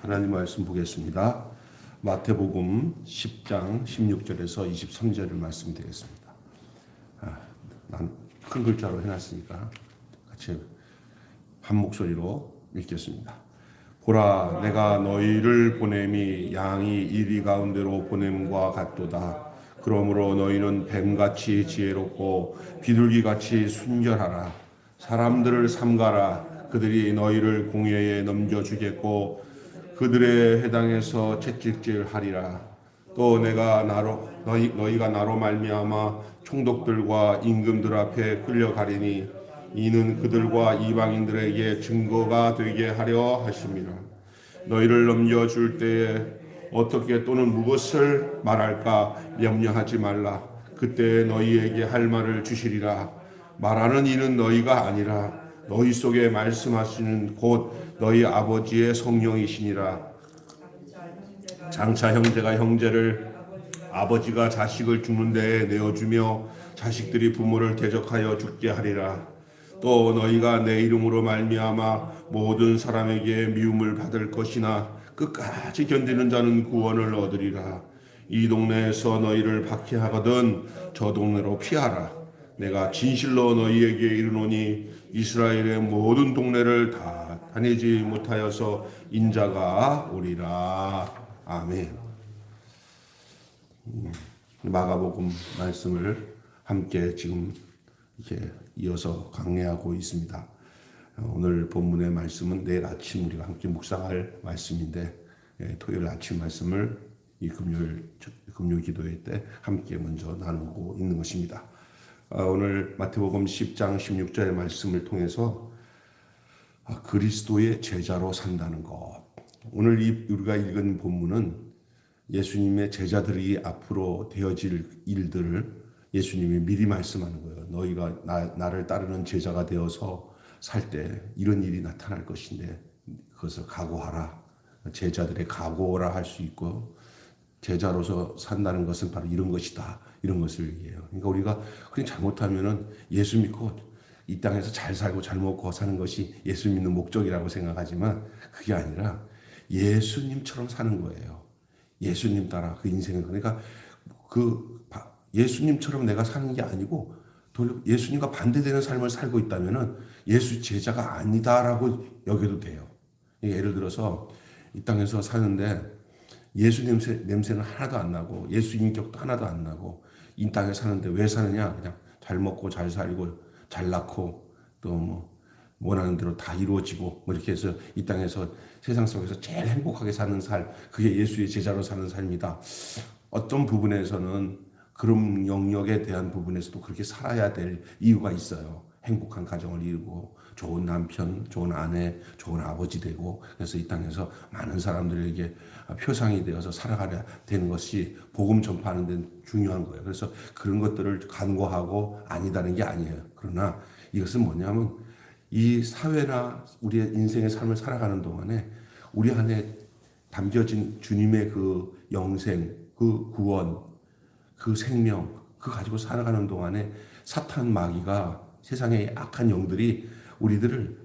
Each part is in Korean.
하나님 말씀 보겠습니다. 마태복음 10장 16절에서 23절을 말씀드리겠습니다. 난 큰 글자로 해놨으니까 같이 한 목소리로 읽겠습니다. 보라, 내가 너희를 보냄이 양이 이리 가운데로 보냄과 같도다. 그러므로 너희는 뱀같이 지혜롭고 비둘기같이 순결하라. 사람들을 삼가라. 그들이 너희를 공회에 넘겨주겠고 그들의 회당에서 채찍질하리라. 또 내가 너희가 나로 말미암아 총독들과 임금들 앞에 끌려가리니 이는 그들과 이방인들에게 증거가 되게 하려 하심이라. 너희를 넘겨줄 때에 어떻게 또는 무엇을 말할까 염려하지 말라. 그때 너희에게 할 말을 주시리라. 말하는 이는 너희가 아니라 너희 속에 말씀하시는 곧 너희 아버지의 성령이시니라. 장차 형제가 형제를, 아버지가 자식을 죽는 데에 내어주며 자식들이 부모를 대적하여 죽게 하리라. 또 너희가 내 이름으로 말미암아 모든 사람에게 미움을 받을 것이나 끝까지 견디는 자는 구원을 얻으리라. 이 동네에서 너희를 박해하거든 저 동네로 피하라. 내가 진실로 너희에게 이르노니 이스라엘의 모든 동네를 다 다니지 못하여서 인자가 오리라. 아멘. 마가복음 말씀을 함께 지금 이렇게 이어서 강해하고 있습니다. 오늘 본문의 말씀은 내일 아침 우리가 함께 묵상할 말씀인데, 토요일 아침 말씀을 이 금요일 기도회 때 함께 먼저 나누고 있는 것입니다. 오늘 마태복음 10장 16절의 말씀을 통해서 그리스도의 제자로 산다는 것. 오늘 우리가 읽은 본문은 예수님의 제자들이 앞으로 되어질 일들을 예수님이 미리 말씀하는 거예요. 너희가 나를 따르는 제자가 되어서 살 때 이런 일이 나타날 것인데 그것을 각오하라. 제자들의 각오라 할 수 있고, 제자로서 산다는 것은 바로 이런 것이다. 이런 것을 얘기해요. 그러니까 우리가 그냥 잘못하면은 예수 믿고 이 땅에서 잘 살고 잘 먹고 사는 것이 예수 믿는 목적이라고 생각하지만 그게 아니라 예수님처럼 사는 거예요. 예수님 따라 그 인생을. 그러니까 예수님처럼 내가 사는 게 아니고 예수님과 반대되는 삶을 살고 있다면은 예수 제자가 아니다라고 여겨도 돼요. 예를 들어서 이 땅에서 사는데 예수 냄새는 하나도 안 나고 예수 인격도 하나도 안 나고 이 땅에 사는데 왜 사느냐? 그냥 잘 먹고 잘 살고 잘 낳고 또 뭐 원하는 대로 다 이루어지고 뭐 이렇게 해서 이 땅에서 세상 속에서 제일 행복하게 사는 삶, 그게 예수의 제자로 사는 삶이다. 어떤 부분에서는 그런 영역에 대한 부분에서도 그렇게 살아야 될 이유가 있어요. 행복한 가정을 이루고 좋은 남편, 좋은 아내, 좋은 아버지 되고, 그래서 이 땅에서 많은 사람들에게 표상이 되어서 살아가야 되는 것이 복음 전파하는 데는 중요한 거예요. 그래서 그런 것들을 간과하고 아니다는 게 아니에요. 그러나 이것은 뭐냐면 이 사회나 우리의 인생의 삶을 살아가는 동안에 우리 안에 담겨진 주님의 그 영생, 그 구원, 그 생명, 그 가지고 살아가는 동안에 사탄 마귀가, 세상의 악한 영들이 우리들을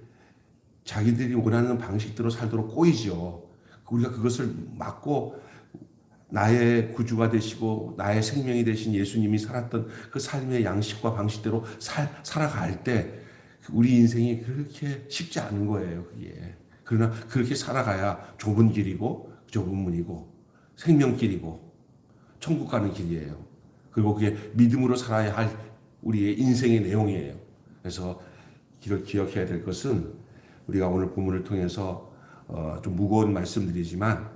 자기들이 원하는 방식대로 살도록 꼬이죠. 우리가 그것을 막고 나의 구주가 되시고 나의 생명이 되신 예수님이 살았던 그 삶의 양식과 방식대로 살아갈 때 우리 인생이 그렇게 쉽지 않은 거예요. 그게. 그러나 그렇게 살아가야 좁은 길이고 좁은 문이고 생명길이고 천국 가는 길이에요. 그리고 그게 믿음으로 살아야 할 우리의 인생의 내용이에요. 그래서 기억해야 될 것은, 우리가 오늘 본문을 통해서 좀 무거운 말씀들이지만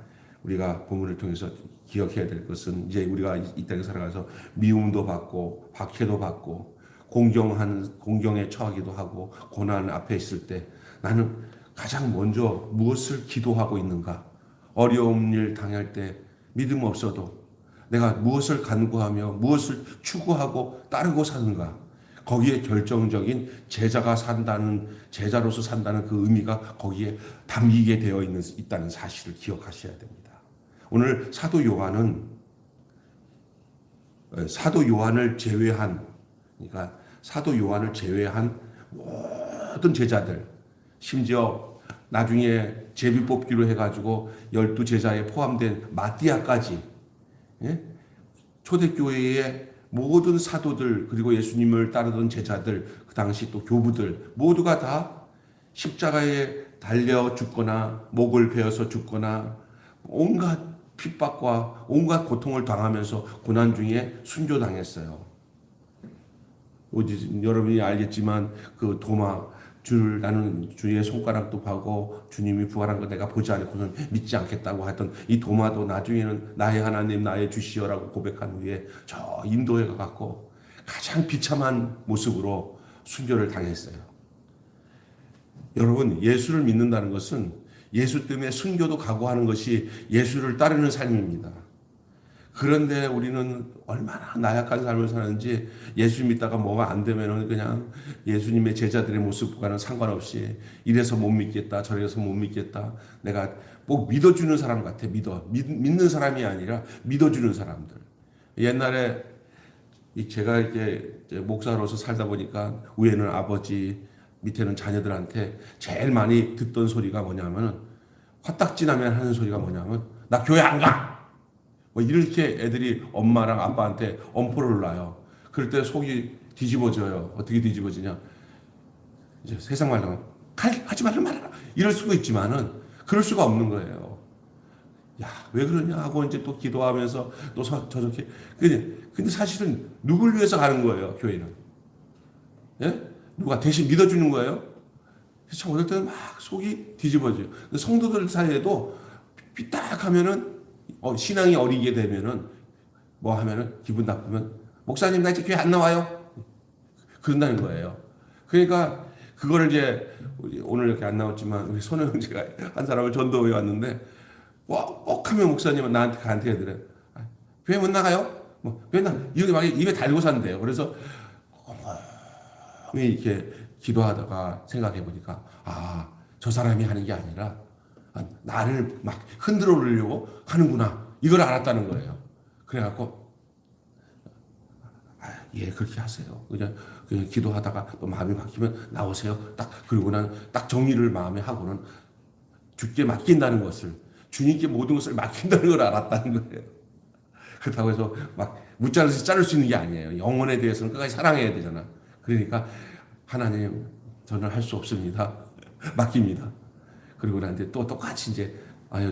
우리가 본문을 통해서 기억해야 될 것은, 이제 우리가 이 땅에 살아가서 미움도 받고 박해도 받고 공경에 처하기도 하고 고난 앞에 있을 때 나는 가장 먼저 무엇을 기도하고 있는가? 어려운 일 당할 때 믿음 없어도 내가 무엇을 간구하며 무엇을 추구하고 따르고 사는가? 거기에 결정적인 제자로서 산다는 그 의미가 거기에 담기게 되어 있다는 사실을 기억하셔야 됩니다. 오늘 사도 요한을 제외한, 그러니까 사도 요한을 제외한 모든 제자들, 심지어 나중에 제비 뽑기로 해가지고 12제자에 포함된 마띠아까지, 예? 초대교회의 모든 사도들, 그리고 예수님을 따르던 제자들, 그 당시 또 교부들 모두가 다 십자가에 달려 죽거나 목을 베어서 죽거나 온갖 핍박과 온갖 고통을 당하면서 고난 중에 순교당했어요. 여러분이 알겠지만 그 도마, 주를 나는 주의 손가락도 봐고 주님이 부활한 거 내가 보지 않고는 믿지 않겠다고 하던 이 도마도 나중에는 나의 하나님 나의 주시여라고 고백한 후에 저 인도에 가갖고 가장 비참한 모습으로 순교를 당했어요. 여러분, 예수를 믿는다는 것은 예수 때문에 순교도 각오하는 것이 예수를 따르는 삶입니다. 그런데 우리는 얼마나 나약한 삶을 사는지 예수 믿다가 뭐가 안 되면은 그냥 예수님의 제자들의 모습과는 상관없이 이래서 못 믿겠다, 저래서 못 믿겠다. 내가 꼭 믿어주는 사람 같아. 믿는 사람이 아니라 믿어주는 사람들. 옛날에 제가 이렇게 목사로서 살다 보니까 위에는 아버지, 밑에는 자녀들한테 제일 많이 듣던 소리가 뭐냐면은 화딱지 나면 하는 소리가 뭐냐면 나 교회 안 가! 뭐 이렇게 애들이 엄마랑 아빠한테 엄포를 놔요. 그럴 때 속이 뒤집어져요. 어떻게 뒤집어지냐? 이제 세상 말로 하지 말라 말아라. 이럴 수가 있지만은 그럴 수가 없는 거예요. 야, 왜 그러냐 하고 이제 또 기도하면서 또 저렇게. 근데 사실은 누굴 위해서 가는 거예요, 교회는? 예? 누가 대신 믿어주는 거예요? 참 어떨 때는 막 속이 뒤집어져요. 성도들 사이에도 삐딱하면은 신앙이 어리게 되면은 뭐 하면은 기분 나쁘면 목사님 나 이제 교회 안 나와요. 그런다는 거예요. 그러니까 그거를 이제 오늘 이렇게 안 나왔지만 우리 손호 형제가 한 사람을 전도회 왔는데 꼭 하면 목사님은 나한테 해드려. 교회 못 나가요? 뭐 맨날 이렇게 막 입에 달고 산대요. 그래서 이렇게 기도하다가 생각해 보니까 저 사람이 하는 게 아니라 나를 막 흔들어 놓으려고 하는구나. 이걸 알았다는 거예요. 그래갖고 예, 그렇게 하세요. 그냥 기도하다가 또 마음이 바뀌면 나오세요. 그리고 난 딱 정리를 마음에 하고는 주께 맡긴다는 것을, 주님께 모든 것을 맡긴다는 걸 알았다는 거예요. 그렇다고 해서 막 무자르서 자를 수 있는 게 아니에요. 영혼에 대해서는 끝까지 사랑해야 되잖아. 그러니까 하나님, 저는 할 수 없습니다. 맡깁니다. 그리고 나한테 또 똑같이 이제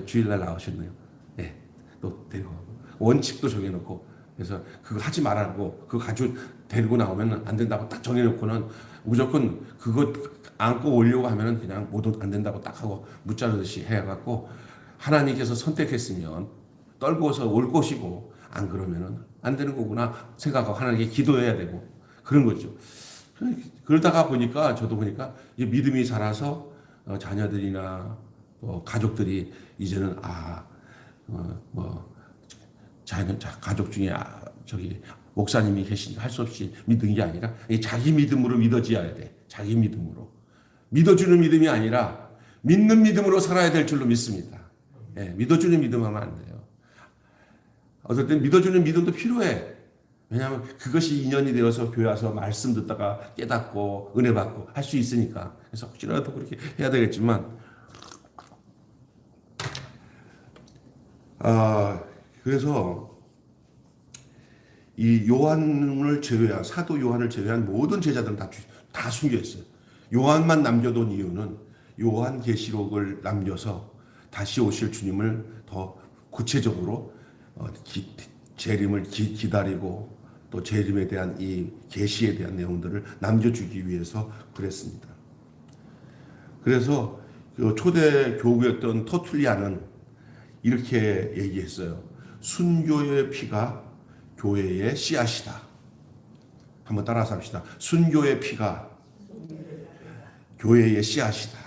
주일날 나오셨네요. 예, 또 데리고 원칙도 정해놓고, 그래서 그거 하지 말라고, 그거 가지고 데리고 나오면 안 된다고 딱 정해놓고는 무조건 그거 안고 오려고 하면은 그냥 모두 안 된다고 딱 하고 무자르듯이 해갖고, 하나님께서 선택했으면 떨고서 올 것이고 안 그러면은 안 되는 거구나 생각하고 하나님께 기도해야 되고 그런 거죠. 그러다가 보니까 저도 보니까 이 믿음이 자라서 자녀들이나 가족들이 이제는 가족 중에 저기 목사님이 계시니까 할 수 없이 믿는 게 아니라 자기 믿음으로 믿어져야 돼. 자기 믿음으로 믿어주는 믿음이 아니라 믿는 믿음으로 살아야 될 줄로 믿습니다. 예, 믿어주는 믿음하면 안 돼요. 어떨 땐 믿어주는 믿음도 필요해. 왜냐하면 그것이 인연이 되어서 교회 와서 말씀 듣다가 깨닫고 은혜 받고 할 수 있으니까. 그래서 혹시라도 그렇게 해야 되겠지만, 그래서 이 요한을 제외한, 사도 요한을 제외한 모든 제자들은 다 순교했어요. 요한만 남겨둔 이유는 요한계시록을 남겨서 다시 오실 주님을 더 구체적으로 재림을 기다리고 또 재림에 대한 이 계시에 대한 내용들을 남겨주기 위해서 그랬습니다. 그래서 그 초대 교구였던 터툴리안은 이렇게 얘기했어요. 순교의 피가 교회의 씨앗이다. 한번 따라서 합시다. 순교의 피가 교회의 씨앗이다.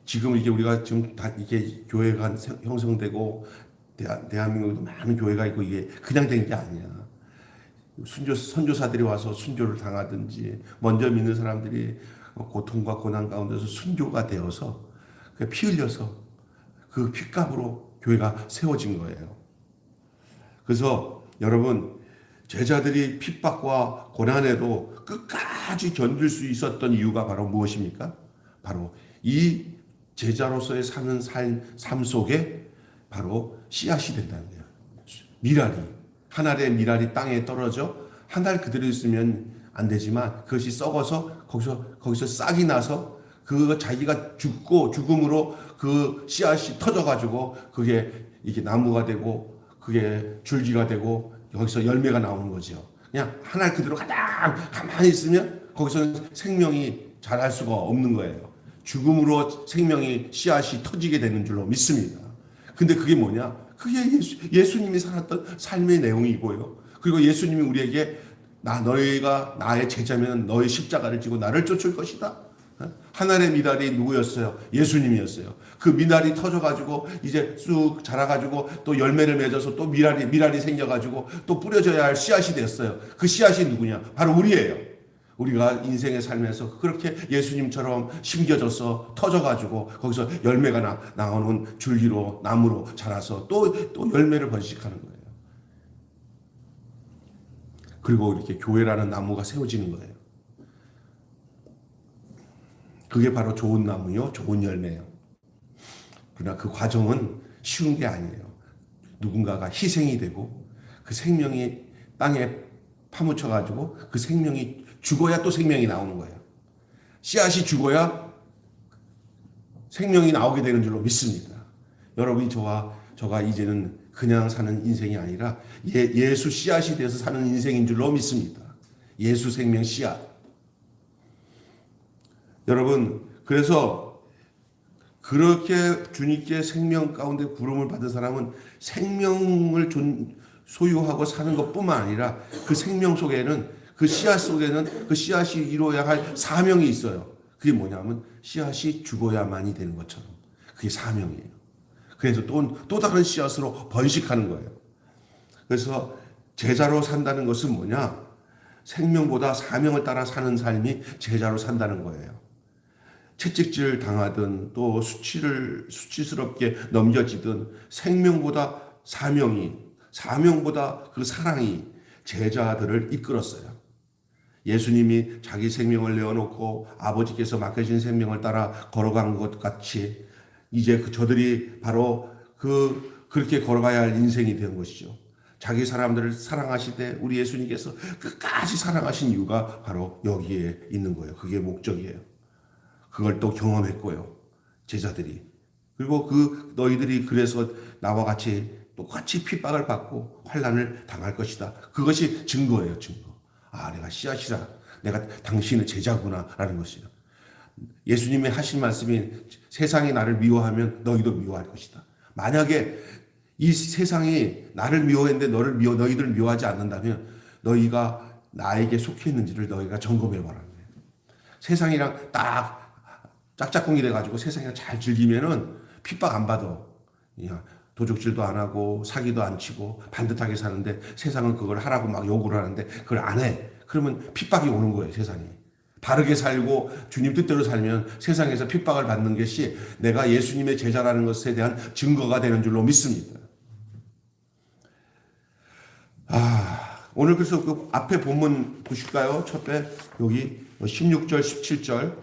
지금 이게 우리가 지금 다 이게 교회가 형성되고 대한민국에도 많은 교회가 있고 이게 그냥 된 게 아니야. 선교사들이 와서 순교를 당하든지 먼저 믿는 사람들이 고통과 고난 가운데서 순교가 되어서 피 흘려서 그 핏값으로 교회가 세워진 거예요. 그래서 여러분, 제자들이 핍박과 고난에도 끝까지 견딜 수 있었던 이유가 바로 무엇입니까? 바로 이 제자로서의 사는 삶 속에 바로 씨앗이 된다는 거예요. 미랄이, 한 알의 미랄이 땅에 떨어져 한 알 그대로 있으면 안 되지만 그것이 썩어서 거기서 싹이 나서 그 자기가 죽음으로 그 씨앗이 터져가지고 그게 이게 나무가 되고 그게 줄기가 되고 여기서 열매가 나오는 거죠. 그냥 한 알 그대로 가만히 있으면 거기서는 생명이 자랄 수가 없는 거예요. 죽음으로 생명이 씨앗이 터지게 되는 줄로 믿습니다. 근데 그게 뭐냐? 그게 예수님이 살았던 삶의 내용이고요. 그리고 예수님이 우리에게 너희가 나의 제자면 너희 십자가를 지고 나를 쫓을 것이다. 하늘의 미랄이 누구였어요? 예수님이었어요. 그 미랄이 터져가지고 이제 쑥 자라가지고 또 열매를 맺어서 또 미랄이 생겨가지고 또 뿌려져야 할 씨앗이 됐어요. 그 씨앗이 누구냐? 바로 우리예요. 우리가 인생의 삶에서 그렇게 예수님처럼 심겨져서 터져가지고 거기서 열매가 나오는 줄기로 나무로 자라서 또 열매를 번식하는 거예요. 그리고 이렇게 교회라는 나무가 세워지는 거예요. 그게 바로 좋은 나무요, 좋은 열매예요. 그러나 그 과정은 쉬운 게 아니에요. 누군가가 희생이 되고 그 생명이 땅에 파묻혀가지고 그 생명이 죽어야 또 생명이 나오는 거예요. 씨앗이 죽어야 생명이 나오게 되는 줄로 믿습니다. 여러분이 저가 이제는 그냥 사는 인생이 아니라 예수 씨앗이 돼서 사는 인생인 줄로 믿습니다. 예수 생명 씨앗. 여러분, 그래서 그렇게 주님께 생명 가운데 부름을 받은 사람은 생명을 소유하고 사는 것뿐만 아니라 그 생명 속에는 그 씨앗 속에는 그 씨앗이 이루어야 할 사명이 있어요. 그게 뭐냐면 씨앗이 죽어야만이 되는 것처럼 그게 사명이에요. 그래서 또 다른 씨앗으로 번식하는 거예요. 그래서 제자로 산다는 것은 뭐냐? 생명보다 사명을 따라 사는 삶이 제자로 산다는 거예요. 채찍질 당하든 또 수치스럽게 넘겨지든 생명보다 사명보다 그 사랑이 제자들을 이끌었어요. 예수님이 자기 생명을 내어놓고 아버지께서 맡겨진 생명을 따라 걸어간 것 같이 이제 저들이 바로 그렇게 걸어가야 할 인생이 된 것이죠. 자기 사람들을 사랑하시되 우리 예수님께서 끝까지 사랑하신 이유가 바로 여기에 있는 거예요. 그게 목적이에요. 그걸 또 경험했고요. 제자들이. 그리고 너희들이 그래서 나와 같이 똑같이 핍박을 받고 환난을 당할 것이다. 그것이 증거예요. 증거. 내가 씨앗이라. 내가 당신의 제자구나 라는 것이요. 예수님이 하신 말씀이 세상이 나를 미워하면 너희도 미워할 것이다. 만약에 이 세상이 나를 미워했는데 너희들을 미워하지 않는다면 너희가 나에게 속해 있는지를 너희가 점검해 보라는 거예요. 세상이랑 딱 짝짝꿍이 돼가지고 세상이랑 잘 즐기면은 핍박 안 받아. 도둑질도 안 하고 사기도 안 치고 반듯하게 사는데 세상은 그걸 하라고 막 요구를 하는데 그걸 안 해. 그러면 핍박이 오는 거예요, 세상이. 바르게 살고 주님 뜻대로 살면 세상에서 핍박을 받는 것이 내가 예수님의 제자라는 것에 대한 증거가 되는 줄로 믿습니다. 오늘 그래서 그 앞에 본문 보실까요? 첫째 여기 16절, 17절,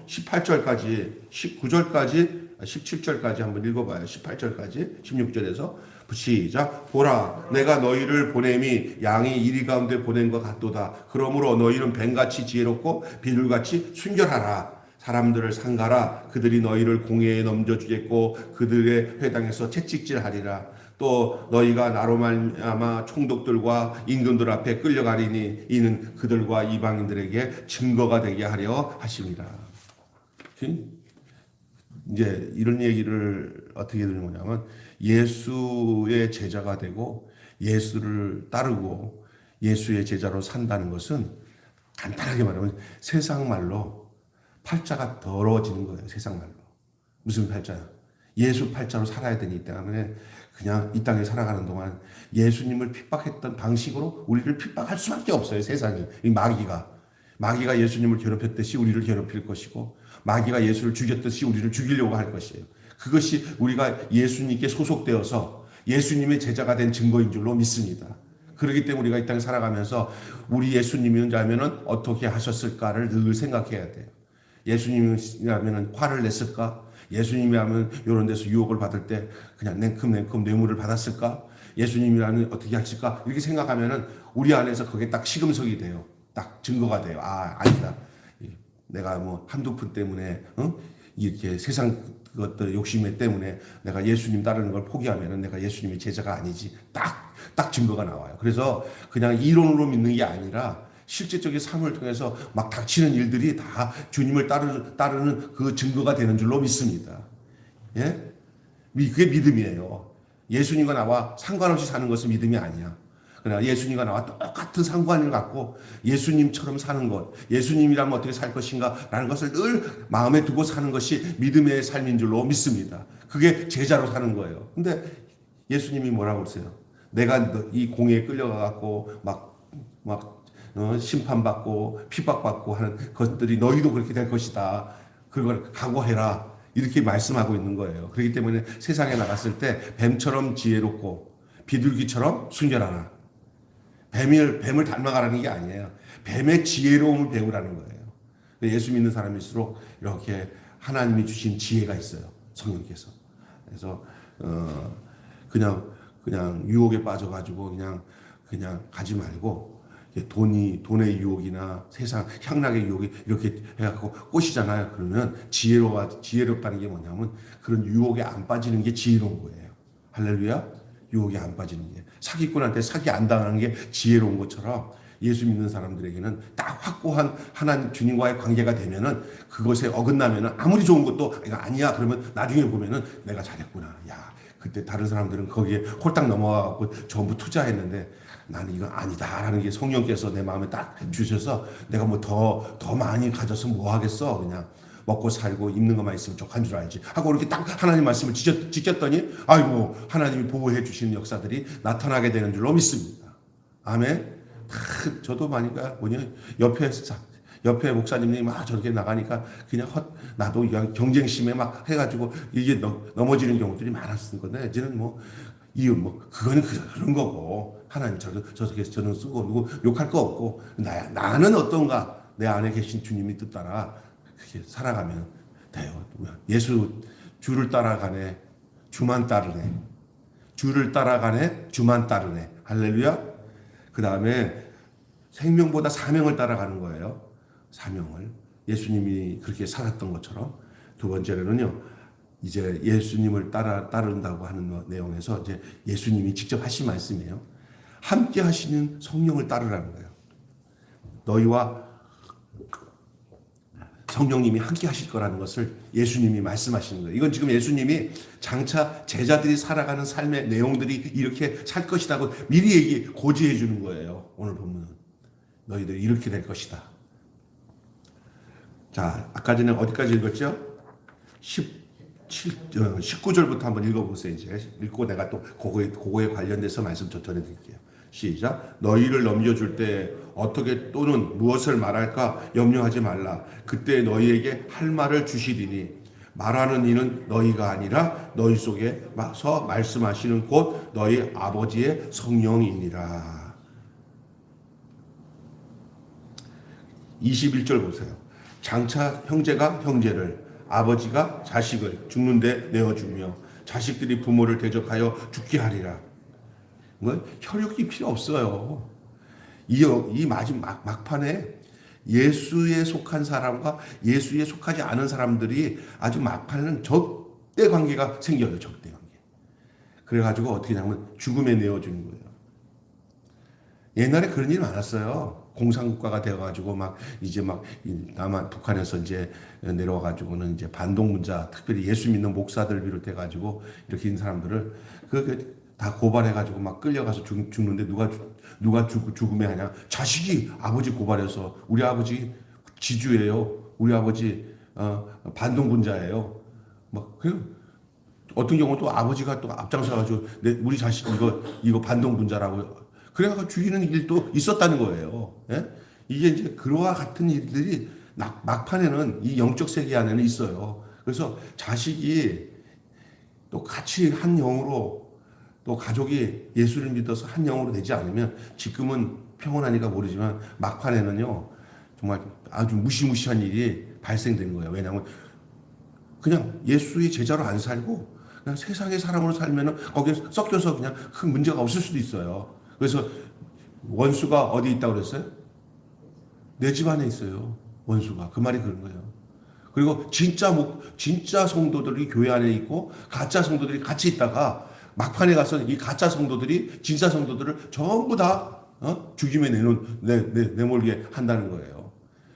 18절까지, 19절까지, 17절까지 한번 읽어봐요. 18절까지, 16절에서 시작. 보라, 내가 너희를 보냄이 양이 이리 가운데 보낸 것 같도다. 그러므로 너희는 뱀같이 지혜롭고 비둘같이 순결하라. 사람들을 상가라. 그들이 너희를 공회에 넘겨주겠고 그들의 회당에서 채찍질하리라. 또 너희가 나로 말미암아 총독들과 임금들 앞에 끌려가리니 이는 그들과 이방인들에게 증거가 되게 하려 하심이라. 이제 이런 얘기를 어떻게 들은 거냐면 예수의 제자가 되고 예수를 따르고 예수의 제자로 산다는 것은 간단하게 말하면 세상 말로 팔자가 더러워지는 거예요. 세상 말로. 무슨 팔자야? 예수 팔자로 살아야 되기 때문에 그냥 이 땅에 살아가는 동안 예수님을 핍박했던 방식으로 우리를 핍박할 수밖에 없어요. 세상이. 이 마귀가 예수님을 괴롭혔듯이 우리를 괴롭힐 것이고 마귀가 예수를 죽였듯이 우리를 죽이려고 할 것이에요. 그것이 우리가 예수님께 소속되어서 예수님의 제자가 된 증거인 줄로 믿습니다. 그렇기 때문에 우리가 이 땅에 살아가면서 우리 예수님이라면 어떻게 하셨을까를 늘 생각해야 돼요. 예수님이라면 화를 냈을까? 예수님이라면 이런 데서 유혹을 받을 때 그냥 냉큼 뇌물을 받았을까? 예수님이라면 어떻게 하실까? 이렇게 생각하면은 우리 안에서 그게 딱 시금석이 돼요. 딱 증거가 돼요. 아니다. 내가 뭐 한두 푼 때문에 이렇게 세상 것들 욕심 때문에 내가 예수님 따르는 걸 포기하면은 내가 예수님의 제자가 아니지. 딱 증거가 나와요. 그래서 그냥 이론으로 믿는 게 아니라 실제적인 삶을 통해서 막 닥치는 일들이 다 주님을 따르는 그 증거가 되는 줄로 믿습니다. 예? 그게 믿음이에요. 예수님과 나와 상관없이 사는 것은 믿음이 아니야. 그러나 예수님과 나와 똑같은 상관을 갖고 예수님처럼 사는 것, 예수님이라면 어떻게 살 것인가 라는 것을 늘 마음에 두고 사는 것이 믿음의 삶인 줄로 믿습니다. 그게 제자로 사는 거예요. 근데 예수님이 뭐라고 그러세요? 내가 이 공에 끌려가갖고 심판받고 핍박받고 하는 것들이 너희도 그렇게 될 것이다. 그걸 각오해라. 이렇게 말씀하고 있는 거예요. 그렇기 때문에 세상에 나갔을 때 뱀처럼 지혜롭고 비둘기처럼 순결하라. 뱀을 닮아가라는 게 아니에요. 뱀의 지혜로움을 배우라는 거예요. 예수 믿는 사람일수록 이렇게 하나님이 주신 지혜가 있어요. 성령께서. 그래서 그냥 유혹에 빠져가지고 그냥 가지 말고 돈의 유혹이나 세상 향락의 유혹이 이렇게 해갖고 꼬시잖아요. 그러면 지혜롭다는 게 뭐냐면 그런 유혹에 안 빠지는 게 지혜로운 거예요. 할렐루야. 유혹에 안 빠지는 게 사기꾼한테 사기 안 당하는 게 지혜로운 것처럼 예수 믿는 사람들에게는 딱 확고한 하나님 주님과의 관계가 되면은 그것에 어긋나면은 아무리 좋은 것도 이거 아니야 그러면 나중에 보면은 내가 잘했구나. 야 그때 다른 사람들은 거기에 홀딱 넘어가고 전부 투자했는데 나는 이건 아니다라는 게 성령께서 내 마음에 딱 주셔서 내가 뭐 더 많이 가져서 뭐 하겠어 그냥. 먹고 살고 입는 것만 있으면 족한 줄 알지 하고 이렇게 딱 하나님 말씀을 지켰더니 아이고 하나님이 보호해 주시는 역사들이 나타나게 되는 줄로 믿습니다. 아멘. 저도 많이가 옆에 목사님이 막 저렇게 나가니까 그냥 나도 경쟁심에 막 해가지고 이게 넘어지는 경우들이 많았을 건데 이제는 그거는 그런 거고 하나님 저렇게 저는 쓰고 누구 욕할 거 없고 나는 어떤가 내 안에 계신 주님이 뜻 따라 그렇게 살아가면 돼요. 예수 주를 따라가네 주만 따르네 주를 따라가네 주만 따르네 할렐루야. 그 다음에 생명보다 사명을 따라가는 거예요. 사명을 예수님이 그렇게 살았던 것처럼. 두 번째로는요 이제 예수님을 따른다고 하는 내용에서 이제 예수님이 직접 하신 말씀이에요. 함께 하시는 성령을 따르라는 거예요. 너희와 성령님이 함께 하실 거라는 것을 예수님이 말씀하시는 거예요. 이건 지금 예수님이 장차 제자들이 살아가는 삶의 내용들이 이렇게 살 것이라고 미리 고지해 주는 거예요. 오늘 본문은. 너희들이 이렇게 될 것이다. 자, 아까 전에 어디까지 읽었죠? 19절부터 한번 읽어보세요. 이제 읽고 내가 또 그거에 관련돼서 말씀 더 전해드릴게요. 시작. 너희를 넘겨줄 때 어떻게 또는 무엇을 말할까 염려하지 말라. 그때 너희에게 할 말을 주시리니 말하는 이는 너희가 아니라 너희 속에서 말씀하시는 곧 너희 아버지의 성령이니라. 21절 보세요. 장차 형제가 형제를 아버지가 자식을 죽는데 내어주며 자식들이 부모를 대적하여 죽게 하리라. 혈육이 필요 없어요. 이 마지막 막판에 예수에 속한 사람과 예수에 속하지 않은 사람들이 아주 막판에는 적대 관계가 생겨요. 적대 관계. 그래가지고 어떻게 하면 죽음에 내어주는 거예요. 옛날에 그런 일이 많았어요. 공산국가가 되어가지고 남한 북한에서 이제 내려와가지고는 이제 반동문자, 특별히 예수 믿는 목사들 비롯해가지고 이렇게 있는 사람들을 다 고발해가지고 막 끌려가서 죽는데 누가 죽음에 하냐? 자식이 아버지 고발해서 우리 아버지 지주예요. 우리 아버지 반동분자예요. 어떤 경우 또 아버지가 또 앞장서가지고 우리 자식 이거 반동분자라고 그래가지고 죽이는 일도 있었다는 거예요. 예? 이게 이제 그와 같은 일들이 막판에는 이 영적 세계 안에는 있어요. 그래서 자식이 또 같이 한 영으로 또 가족이 예수를 믿어서 한 영으로 되지 않으면 지금은 평온하니까 모르지만 막판에는요 정말 아주 무시무시한 일이 발생되는 거예요. 왜냐하면 그냥 예수의 제자로 안 살고 그냥 세상의 사람으로 살면은 거기에 섞여서 그냥 큰 문제가 없을 수도 있어요. 그래서 원수가 어디 있다고 그랬어요? 내 집 안에 있어요. 원수가. 그 말이 그런 거예요. 그리고 진짜 성도들이 교회 안에 있고 가짜 성도들이 같이 있다가 막판에 가서 이 가짜 성도들이 진짜 성도들을 전부 다 죽임에 내몰게 한다는 거예요.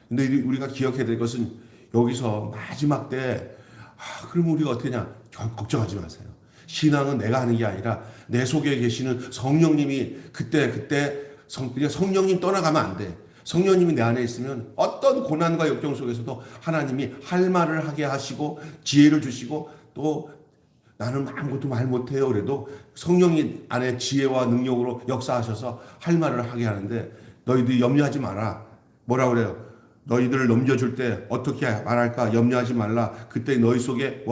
근데 우리가 기억해야 될 것은 여기서 마지막 때 그러면 우리가 어떻게 하냐? 걱정하지 마세요. 신앙은 내가 하는 게 아니라 내 속에 계시는 성령님이 그때 성령님 떠나가면 안 돼. 성령님이 내 안에 있으면 어떤 고난과 역경 속에서도 하나님이 할 말을 하게 하시고 지혜를 주시고 또 나는 아무것도 말 못해요. 그래도 성령님 안에 지혜와 능력으로 역사하셔서 할 말을 하게 하는데 너희들 염려하지 마라. 뭐라 그래요? 너희들을 넘겨줄 때 어떻게 말할까 염려하지 말라. 그때 너희 속에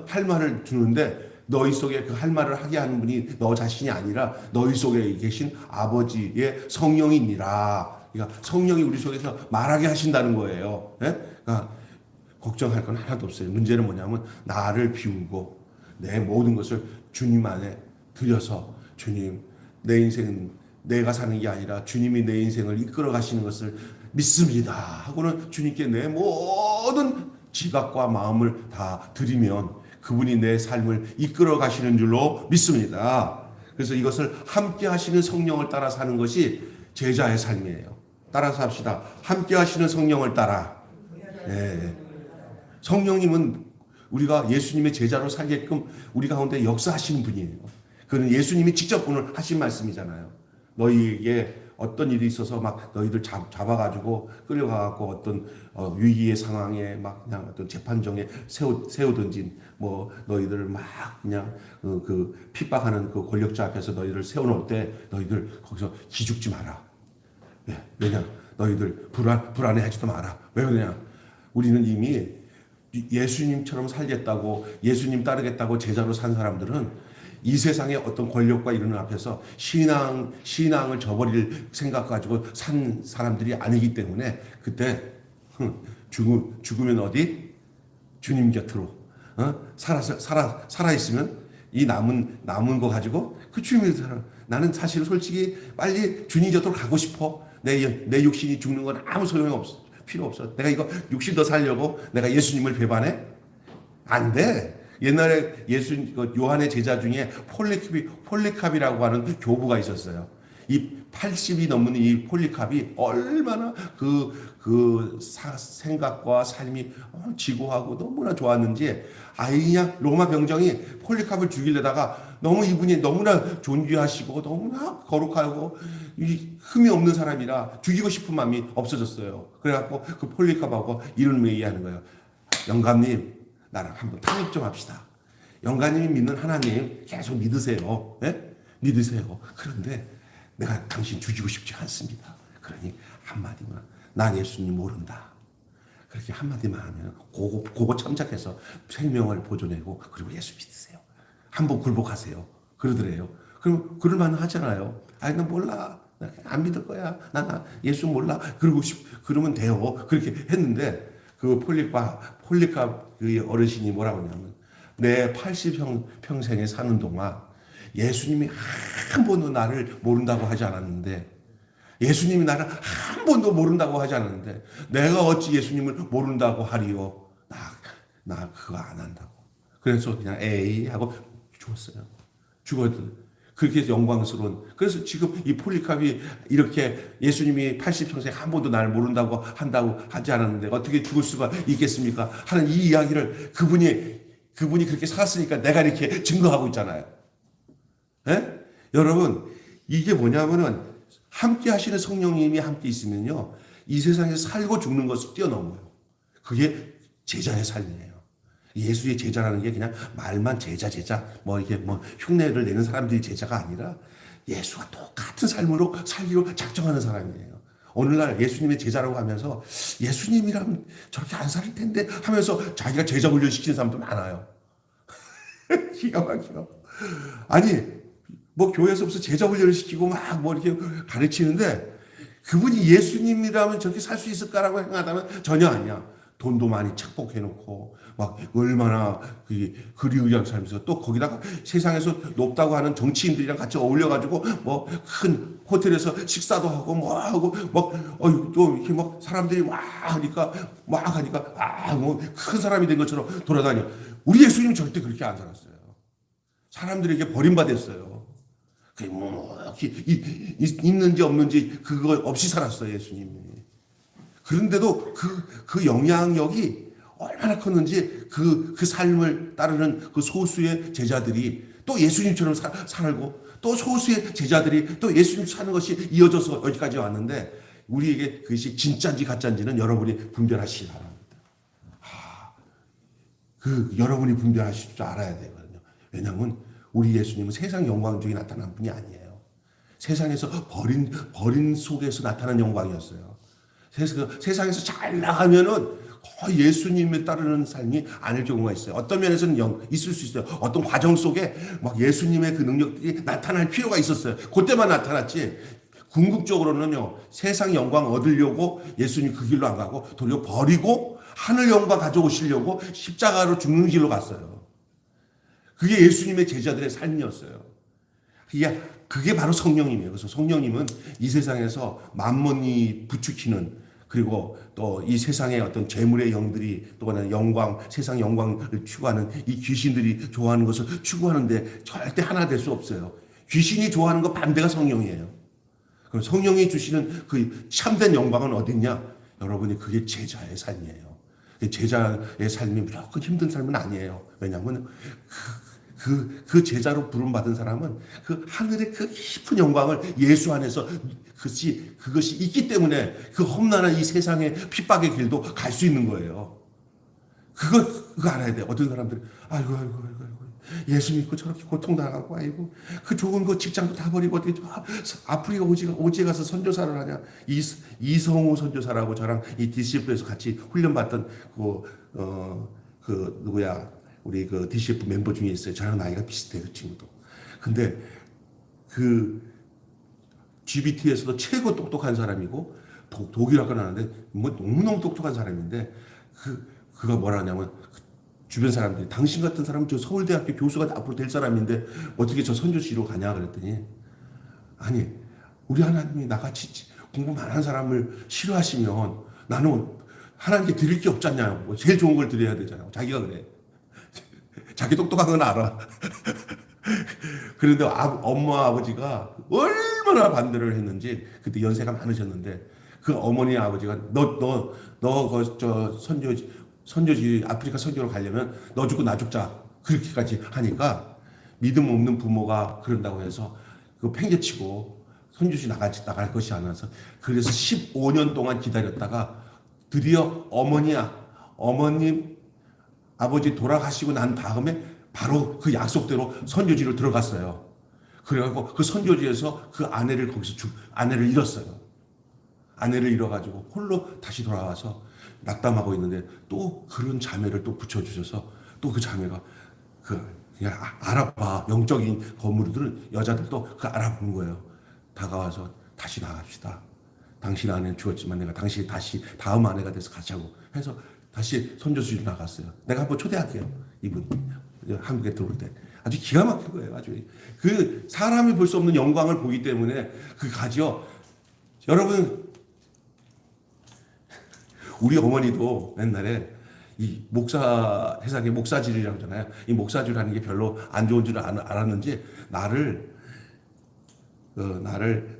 할 말을 주는데 너희 속에 그 할 말을 하게 하는 분이 너 자신이 아니라 너희 속에 계신 아버지의 성령이니라. 그러니까 성령이 우리 속에서 말하게 하신다는 거예요. 그러니까 걱정할 건 하나도 없어요. 문제는 뭐냐면 나를 비우고 내 모든 것을 주님 안에 드려서 주님 내 인생은 내가 사는 게 아니라 주님이 내 인생을 이끌어 가시는 것을 믿습니다 하고는 주님께 내 모든 지각과 마음을 다 드리면 그분이 내 삶을 이끌어 가시는 줄로 믿습니다. 그래서 이것을 함께 하시는 성령을 따라 사는 것이 제자의 삶이에요. 따라서 합시다. 함께 하시는 성령을 따라. 네. 성령님은 우리가 예수님의 제자로 살게끔 우리 가운데 역사하시는 분이에요. 그는 예수님이 직접 오늘 하신 말씀이잖아요. 너희에게 어떤 일이 있어서 막 너희들 잡아가지고 끌려가갖고 어떤 위기의 상황에 막 그냥 어떤 재판정에 세우던진 뭐 너희들을 막 그냥 그 핍박하는 그 권력자 앞에서 너희를 세워놓을 때 너희들 거기서 기죽지 마라. 왜냐? 너희들 불안해하지도 마라. 왜 그러냐? 우리는 이미 예수님처럼 살겠다고 예수님 따르겠다고 제자로 산 사람들은 이 세상의 어떤 권력과 이런 앞에서 신앙을 저버릴 생각 가지고 산 사람들이 아니기 때문에 그때 죽으면 어디? 주님 곁으로 살아 있으면 이 남은 거 가지고 그 주님이 살아. 나는 사실 솔직히 빨리 주님 곁으로 가고 싶어. 내 육신이 죽는 건 아무 소용이 없어. 필요 없어. 내가 이거 육신 더 살려고 내가 예수님을 배반해? 안 돼. 옛날에 요한의 제자 중에 폴리캅이라고 하는 교부가 있었어요. 이 80이 넘는 이 폴리캅이 얼마나 그 생각과 삶이 지고하고 너무나 좋았는지 그냥 로마 병정이 폴리캅을 죽이려다가 너무 이분이 너무나 존귀하시고 너무나 거룩하고 흠이 없는 사람이라 죽이고 싶은 마음이 없어졌어요. 그래갖고 그 폴리캅하고 이런 얘기하는 거예요. 영감님 나랑 한번 탐욕 좀 합시다. 영감님이 믿는 하나님 계속 믿으세요. 네? 믿으세요. 그런데 내가 당신 죽이고 싶지 않습니다. 그러니 한마디만 난 예수님 모른다. 그렇게 한마디만 하면 그거 참작해서 생명을 보존하고 그리고 예수 믿으세요. 한번 굴복하세요. 그러더래요. 그럼 그럴만 하잖아요. 난 몰라. 나 안 믿을 거야. 나 예수 몰라. 그러면 돼요. 그렇게 했는데 그 폴리캅 그 어르신이 뭐라고 하냐면 내 80평생에 사는 동안 예수님이 한 번도 나를 모른다고 하지 않았는데 예수님이 나를 한 번도 모른다고 하지 않았는데 내가 어찌 예수님을 모른다고 하리요. 나 그거 안 한다고. 그래서 그냥 에이 하고 죽었어요. 죽어도 그렇게 영광스러운. 그래서 지금 이 폴리캅이 이렇게 예수님이 80평생 한 번도 나를 모른다고 한다고 하지 않았는데 어떻게 죽을 수가 있겠습니까? 하는 이 이야기를 그분이 그렇게 살았으니까 내가 이렇게 증거하고 있잖아요. 예? 여러분 이게 뭐냐면은 함께 하시는 성령님이 함께 있으면요 이 세상에서 살고 죽는 것을 뛰어넘어요. 그게 제자의 삶이에요. 예수의 제자라는 게 그냥 말만 제자 이렇게 흉내를 내는 사람들이 제자가 아니라 예수와 똑같은 삶으로 살기로 작정하는 사람이에요. 오늘날 예수님의 제자라고 하면서 예수님이라면 저렇게 안 살 텐데 하면서 자기가 제자 훈련시키는 사람도 많아요. 기가 막혀. 아니 교회에서 무슨 제자 훈련을 시키고 막 이렇게 가르치는데 그분이 예수님이라면 저렇게 살 수 있을까라고 생각하다면 전혀 아니야. 돈도 많이 착복해놓고 막 얼마나 그리우리한 삶에서 또 거기다가 세상에서 높다고 하는 정치인들이랑 같이 어울려가지고 뭐 큰 호텔에서 식사도 하고 뭐 하고 막또 이렇게 막 사람들이 막 하니까 뭐 큰 사람이 된 것처럼 돌아다녀. 우리 예수님 절대 그렇게 안 살았어요. 사람들에게 버림받았어요. 있는지 없는지 그거 없이 살았어요, 예수님이. 그런데도 그 영향력이 얼마나 컸는지 그 삶을 따르는 그 소수의 제자들이 또 예수님처럼 살고 또 소수의 제자들이 또 예수님 사는 것이 이어져서 여기까지 왔는데 우리에게 그것이 진짜인지 가짜인지는 여러분이 분별하시기 바랍니다. 여러분이 분별하실 줄 알아야 되거든요. 왜냐하면 우리 예수님은 세상 영광 중에 나타난 분이 아니에요. 세상에서 버린 속에서 나타난 영광이었어요. 세상에서 잘 나가면은 거의 예수님을 따르는 삶이 아닐 경우가 있어요. 어떤 면에서는 있을 수 있어요. 어떤 과정 속에 막 예수님의 그 능력들이 나타날 필요가 있었어요. 그때만 나타났지. 궁극적으로는요, 세상 영광 얻으려고 예수님 그 길로 안 가고 도리어 버리고 하늘 영광 가져오시려고 십자가로 죽는 길로 갔어요. 그게 예수님의 제자들의 삶이었어요. 그게 바로 성령님이에요. 그래서 성령님은 이 세상에서 만몬이 부추기는 그리고 또 이 세상의 어떤 재물의 영들이 또는 영광, 세상 영광을 추구하는 이 귀신들이 좋아하는 것을 추구하는데 절대 하나 될 수 없어요. 귀신이 좋아하는 것 반대가 성령이에요. 그럼 성령이 주시는 그 참된 영광은 어딨냐? 여러분이 그게 제자의 삶이에요. 제자의 삶이 무조건 힘든 삶은 아니에요. 왜냐하면 그 제자로 부름받은 사람은 그 하늘의 그 깊은 영광을 예수 안에서 그것이 있기 때문에 그 험난한 이 세상의 핍박의 길도 갈 수 있는 거예요. 그거 알아야 돼요. 어떤 사람들은 아이고 예수 믿고 저렇게 고통당하고 아이고 그 좋은 거 직장도 다 버리고 어떻게 아프리카 오지에 가서 선교사를 하냐. 이성우 선교사라고 저랑 이 DCF에서 같이 훈련받던 누구야 우리 그 DCF 멤버 중에 있어요. 저랑 나이가 비슷해요, 그 친구도. 근데 GBT에서도 최고 똑똑한 사람이고 독일학교 나왔는데 뭐 너무너무 똑똑한 사람인데 그가 뭐라 하냐면 주변 사람들이 당신 같은 사람은 저 서울대학교 교수가 앞으로 될 사람인데 어떻게 저 선교지로 가냐 그랬더니 아니 우리 하나님이 나같이 공부 많은 사람을 싫어하시면 나는 하나님께 드릴 게 없지 않냐고. 제일 좋은 걸 드려야 되잖아요. 자기가 그래. 자기 똑똑한 건 알아. 그런데 엄마 아버지가 얼마나 반대를 했는지 그때 연세가 많으셨는데 그 어머니 아버지가 저 선교지 아프리카 선교로 가려면 너 죽고 나 죽자 그렇게까지 하니까 믿음 없는 부모가 그런다고 해서 그 팽개치고 선교지 나갈 것이 않아서 그래서 15년 동안 기다렸다가 드디어 어머님 아버지 돌아가시고 난 다음에 바로 그 약속대로 선교지로 들어갔어요. 그래가지고 그 선교지에서 그 아내를 아내를 잃었어요. 아내를 잃어가지고 홀로 다시 돌아와서 낙담하고 있는데 또 그런 자매를 또 붙여주셔서 또 그 자매가 그냥 알아봐. 영적인 건물들은 여자들도 그 알아보는 거예요. 다가와서 다시 나갑시다. 당신 아내는 죽었지만 내가 당신이 다시 다음 아내가 돼서 같이 하고 해서 다시 선교지로 나갔어요. 내가 한번 초대할게요. 이분 한국에 들어올 때 아주 기가 막힌 거예요. 아주 그 사람이 볼 수 없는 영광을 보기 때문에 가지요. 여러분 우리 어머니도 옛날에 이 세상에 목사질이라고 하잖아요. 이 목사질 하는 게 별로 안 좋은 줄 알았는지 나를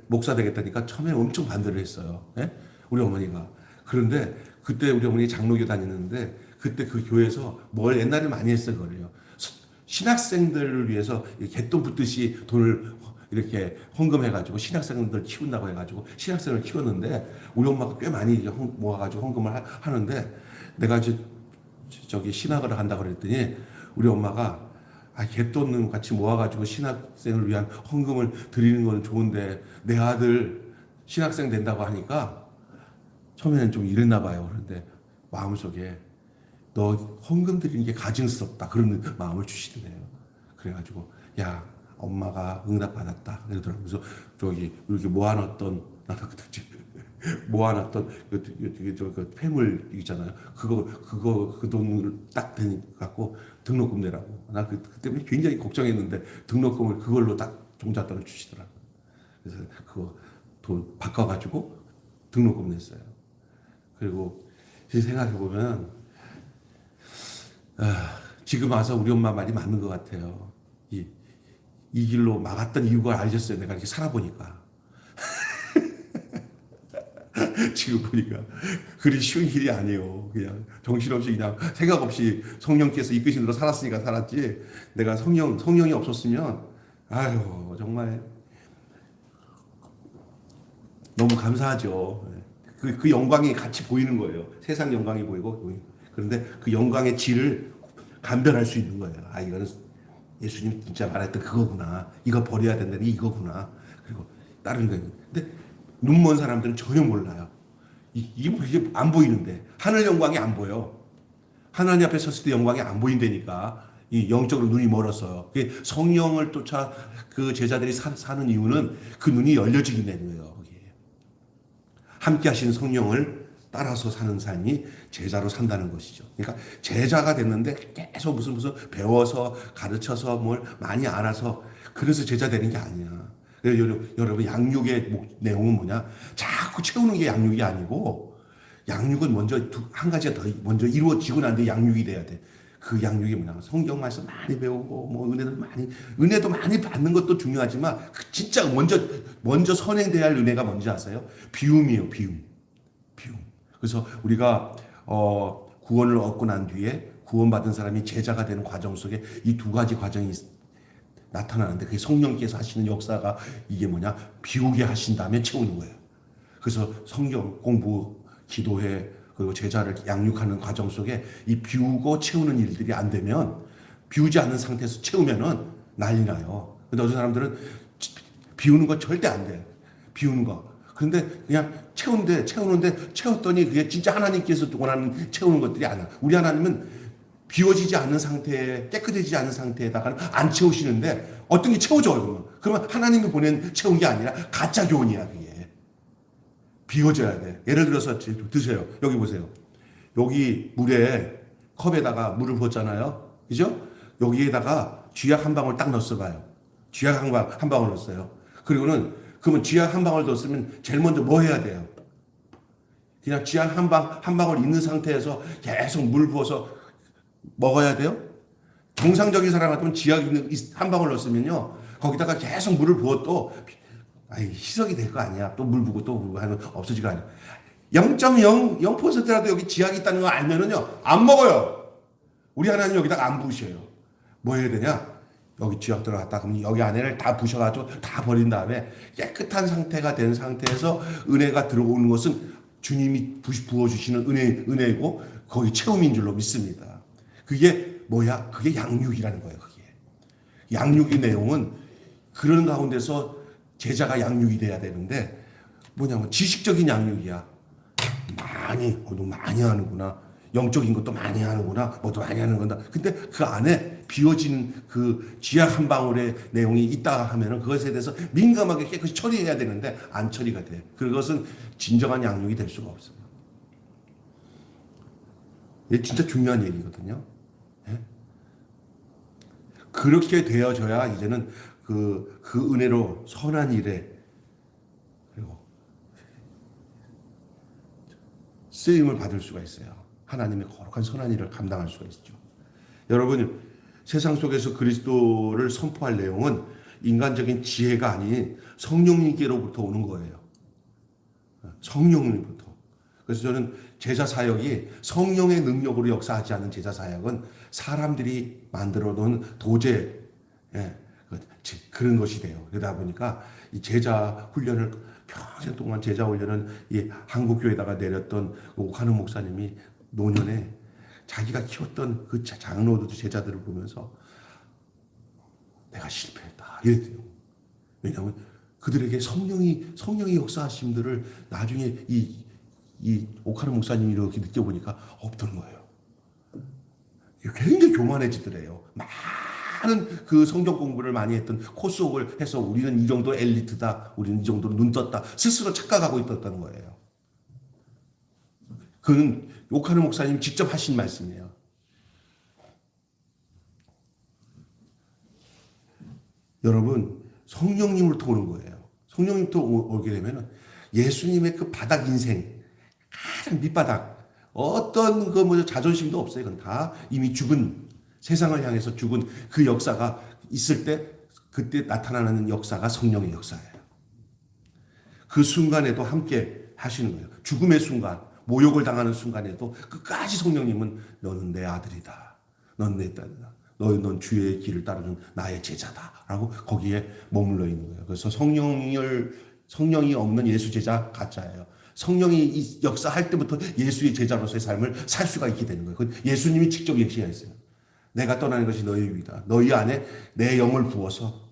목사 되겠다니까 처음에 엄청 반대를 했어요. 예? 우리 어머니가. 그런데 그때 우리 어머니 장로교 다녔는데 그때 그 교회에서 뭘 옛날에 많이 했어요. 그거를요. 신학생들을 위해서 개똥 붙듯이 돈을 이렇게 헌금해가지고 신학생들 키운다고 해가지고 신학생을 키웠는데 우리 엄마가 꽤 많이 모아가지고 헌금을 하는데 내가 저기 신학을 한다고 그랬더니 우리 엄마가 개돈 같이 모아가지고 신학생을 위한 헌금을 드리는 건 좋은데 내 아들 신학생 된다고 하니까 처음에는 좀 이랬나 봐요. 그런데 마음속에 너 헌금 드리는 게 가증스럽다 그런 마음을 주시더래요. 그래가지고 야 엄마가 응답 받았다 그러더라고요. 그래서 저기 이렇게 모아놨던 나도 그때 모아놨던 그 폐물 있잖아요. 그 돈을 딱 갖고 등록금 내라고. 나 그때 굉장히 걱정했는데 등록금을 그걸로 딱 종잣돈을 주시더라고. 그래서 그거 돈 바꿔가지고 등록금 냈어요. 그리고 생각해 보면 지금 와서 우리 엄마 말이 맞는 것 같아요. 이 길로 막았던 이유가 알겠어요. 내가 이렇게 살아보니까. 지금 보니까 그리 쉬운 길이 아니에요. 그냥 정신없이 그냥 생각 없이 성령께서 이끄신 대로 살았으니까 살았지. 내가 성령이 없었으면 아유 정말 너무 감사하죠. 그 영광이 같이 보이는 거예요. 세상 영광이 보이고 그런데 그 영광의 질을 감별할 수 있는 거예요. 아 이거는 예수님 진짜 말했던 그거구나. 이거 버려야 된다니 이거구나. 그리고 다른 거예요. 근데 눈먼 사람들은 전혀 몰라요. 이게 안 보이는데 하늘 영광이 안 보여. 하나님 앞에 섰을 때 영광이 안 보인다니까. 이 영적으로 눈이 멀었어요. 성령을 쫓아 그 제자들이 사는 이유는 그 눈이 열려지기 때문이에요. 함께 하시는 성령을 따라서 사는 삶이 제자로 산다는 것이죠. 그러니까 제자가 됐는데 계속 무슨 배워서 가르쳐서 뭘 많이 알아서 그래서 제자 되는 게 아니야. 여러분 양육의 내용은 뭐냐? 자꾸 채우는 게 양육이 아니고 양육은 먼저 한 가지가 더 먼저 이루어지고 난 뒤에 양육이 돼야 돼. 그 양육이 뭐냐? 성경 말씀 많이 배우고 뭐 은혜도 많이 받는 것도 중요하지만 진짜 먼저 선행돼야 할 은혜가 뭔지 아세요? 비움이에요. 비움. 그래서 우리가 구원을 얻고 난 뒤에 구원받은 사람이 제자가 되는 과정 속에 이 두 가지 과정이 나타나는데 그게 성령께서 하시는 역사가 이게 뭐냐? 비우게 하신 다음에 채우는 거예요. 그래서 성경 공부, 기도회 그리고 제자를 양육하는 과정 속에 이 비우고 채우는 일들이 안 되면 비우지 않는 상태에서 채우면은 난리 나요. 근데 어떤 사람들은 비우는 거 절대 안 돼. 비우는 거. 그런데 그냥 채우는데 채웠더니 그게 진짜 하나님께서 원하는 채우는 것들이 아니야. 우리 하나님은 비워지지 않는 상태에 깨끗해지지 않은 상태에다가는 안 채우시는데 어떤 게 채워져요. 그러면 하나님이 보낸 채운 게 아니라 가짜 교훈이야 그게. 비워져야 돼. 예를 들어서 드세요. 여기 보세요. 여기 물에 컵에다가 물을 부었잖아요. 그죠? 여기에다가 쥐약 한 방울 딱 넣었어봐요. 쥐약 한 방울 넣었어요. 그러면 쥐약 한 방울 넣었으면 제일 먼저 뭐 해야 돼요? 그냥 쥐약 한 방울 있는 상태에서 계속 물 부어서 먹어야 돼요? 정상적인 사람 같으면 쥐약 한 방울 넣었으면요. 거기다가 계속 물을 부어도 희석이 될 거 아니야. 또 물 부고 하면 없어지가 아니야. 0.0%라도 여기 지약이 있다는 거 알면은요, 안 먹어요. 우리 하나님 여기다가 안 부으셔요. 뭐 해야 되냐? 여기 지약 들어갔다. 그럼 여기 안에를 다 부셔가지고 다 버린 다음에 깨끗한 상태가 된 상태에서 은혜가 들어오는 것은 주님이 부어주시는 은혜이고 거기 채움인 줄로 믿습니다. 그게 뭐야? 그게 양육이라는 거예요. 그게. 양육의 내용은 그런 가운데서 제자가 양육이 돼야 되는데 뭐냐면 지식적인 양육이야. 너무 많이 하는구나. 영적인 것도 많이 하는구나. 뭐도 많이 하는 건다. 근데 그 안에 비워진 그 쥐약 한 방울의 내용이 있다 하면은 그것에 대해서 민감하게 깨끗이 처리해야 되는데 안 처리가 돼. 그것은 진정한 양육이 될 수가 없어요. 이게 진짜 중요한 얘기거든요. 예? 그렇게 되어져야 이제는 그 은혜로 선한 일에 그리고 쓰임을 받을 수가 있어요. 하나님의 거룩한 선한 일을 감당할 수가 있죠. 여러분 세상 속에서 그리스도를 선포할 내용은 인간적인 지혜가 아닌 성령님께로부터 오는 거예요. 성령님부터. 그래서 저는 제자 사역이 성령의 능력으로 역사하지 않는 제자 사역은 사람들이 만들어 놓은 도제 그런 것이 돼요. 그러다 보니까 이 제자 훈련을 평생 동안 제자 훈련은 이 한국교회에다가 내렸던 오카는 목사님이 노년에 자기가 키웠던 그 장로들 제자들을 보면서 내가 실패했다 이랬대요. 왜냐하면 그들에게 성령이 역사하심들을 나중에 이 오카는 목사님이 이렇게 느껴보니까 없던 거예요. 굉장히 교만해지더래요. 많은 그 성경 공부를 많이 했던 코스웍을 해서 우리는 이 정도 엘리트다, 우리는 이 정도로 눈 떴다 스스로 착각하고 있었다는 거예요. 그는 욕하는 목사님 직접 하신 말씀이에요. 여러분, 성령님으로부터 오는 거예요. 성령님부터 오게 되면 예수님의 그 바닥 인생, 가장 밑바닥, 어떤 그 뭐 자존심도 없어요. 이건 다 이미 죽은, 세상을 향해서 죽은 그 역사가 있을 때, 그때 나타나는 역사가 성령의 역사예요. 그 순간에도 함께 하시는 거예요. 죽음의 순간, 모욕을 당하는 순간에도 끝까지 성령님은 너는 내 아들이다. 넌 내 딸이다. 넌 주의 길을 따르는 나의 제자다. 라고 거기에 머물러 있는 거예요. 그래서 성령이 없는 예수 제자 가짜예요. 성령이 이 역사할 때부터 예수의 제자로서의 삶을 살 수가 있게 되는 거예요. 예수님이 직접 얘기하셨어요. 내가 떠나는 것이 너희 유익이다. 너희 안에 내 영을 부어서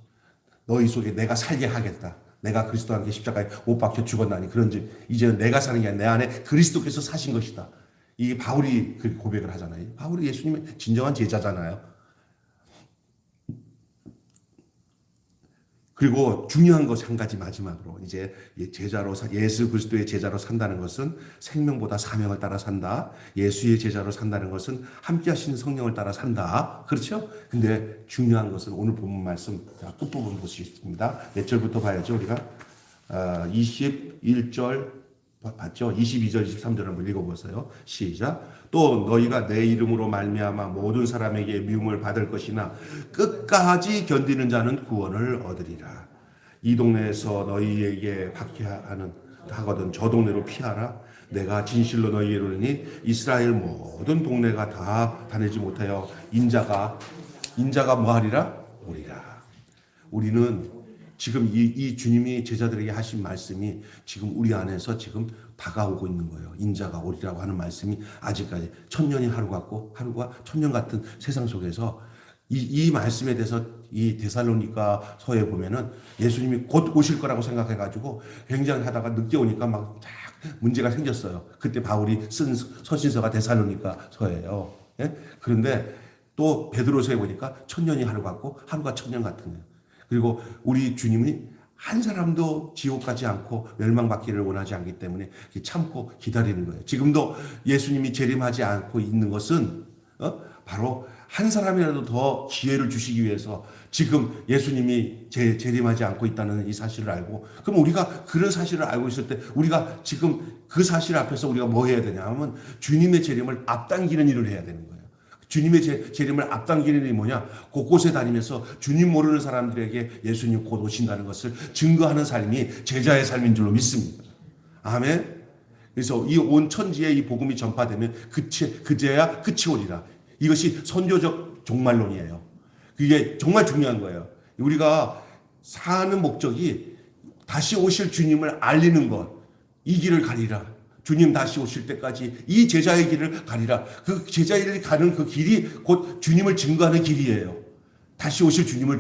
너희 속에 내가 살게 하겠다. 내가 그리스도와 함께 십자가에 못 박혀 죽었나니 그런즉 이제는 내가 사는 게 아니라 내 안에 그리스도께서 사신 것이다. 이 바울이 그 고백을 하잖아요. 바울이 예수님의 진정한 제자잖아요. 그리고 중요한 것 한 가지 마지막으로 이제 예수 그리스도의 제자로 산다는 것은 생명보다 사명을 따라 산다. 예수의 제자로 산다는 것은 함께 하시는 성령을 따라 산다. 그렇죠? 근데 중요한 것은 오늘 본문 말씀 끝부분 보시겠습니다. 몇 절부터 봐야죠. 우리가 21절 봤죠? 22절 23절 한번 읽어보세요. 시작. 또 너희가 내 이름으로 말미암아 모든 사람에게 미움을 받을 것이나 끝까지 견디는 자는 구원을 얻으리라. 이 동네에서 너희에게 박해하거든 저 동네로 피하라. 내가 진실로 너희에게 이르노니 이스라엘 모든 동네가 다 다니지 못하여 인자가 뭐하리라? 오리라. 우리는 지금 이 주님이 제자들에게 하신 말씀이 지금 우리 안에서 지금 다가오고 있는 거예요. 인자가 오리라고 하는 말씀이 아직까지 천년이 하루 같고 하루가 천년 같은 세상 속에서 이 말씀에 대해서 이 데살로니가 서에 보면은 예수님이 곧 오실 거라고 생각해가지고 굉장히 하다가 늦게 오니까 막 문제가 생겼어요. 그때 바울이 쓴 서신서가 데살로니가 서예요. 예? 그런데 또 베드로서에 보니까 천년이 하루 같고 하루가 천년 같은 거예요. 그리고 우리 주님이 한 사람도 지옥 가지 않고 멸망받기를 원하지 않기 때문에 참고 기다리는 거예요. 지금도 예수님이 재림하지 않고 있는 것은 바로 한 사람이라도 더 기회를 주시기 위해서 지금 예수님이 재림하지 않고 있다는 이 사실을 알고, 그럼 우리가 그런 사실을 알고 있을 때 우리가 지금 그 사실 앞에서 우리가 뭐 해야 되냐 하면 주님의 재림을 앞당기는 일을 해야 되는 거예요. 주님의 재림을 앞당기는 일이 뭐냐? 곳곳에 다니면서 주님 모르는 사람들에게 예수님 곧 오신다는 것을 증거하는 삶이 제자의 삶인 줄로 믿습니다. 아멘. 그래서 이 온 천지에 이 복음이 전파되면 그제야 끝이 오리라. 이것이 선교적 종말론이에요. 그게 정말 중요한 거예요. 우리가 사는 목적이 다시 오실 주님을 알리는 것, 이 길을 가리라. 주님 다시 오실 때까지 이 제자의 길을 가리라. 그 제자의 길을 가는 그 길이 곧 주님을 증거하는 길이에요. 다시 오실 주님을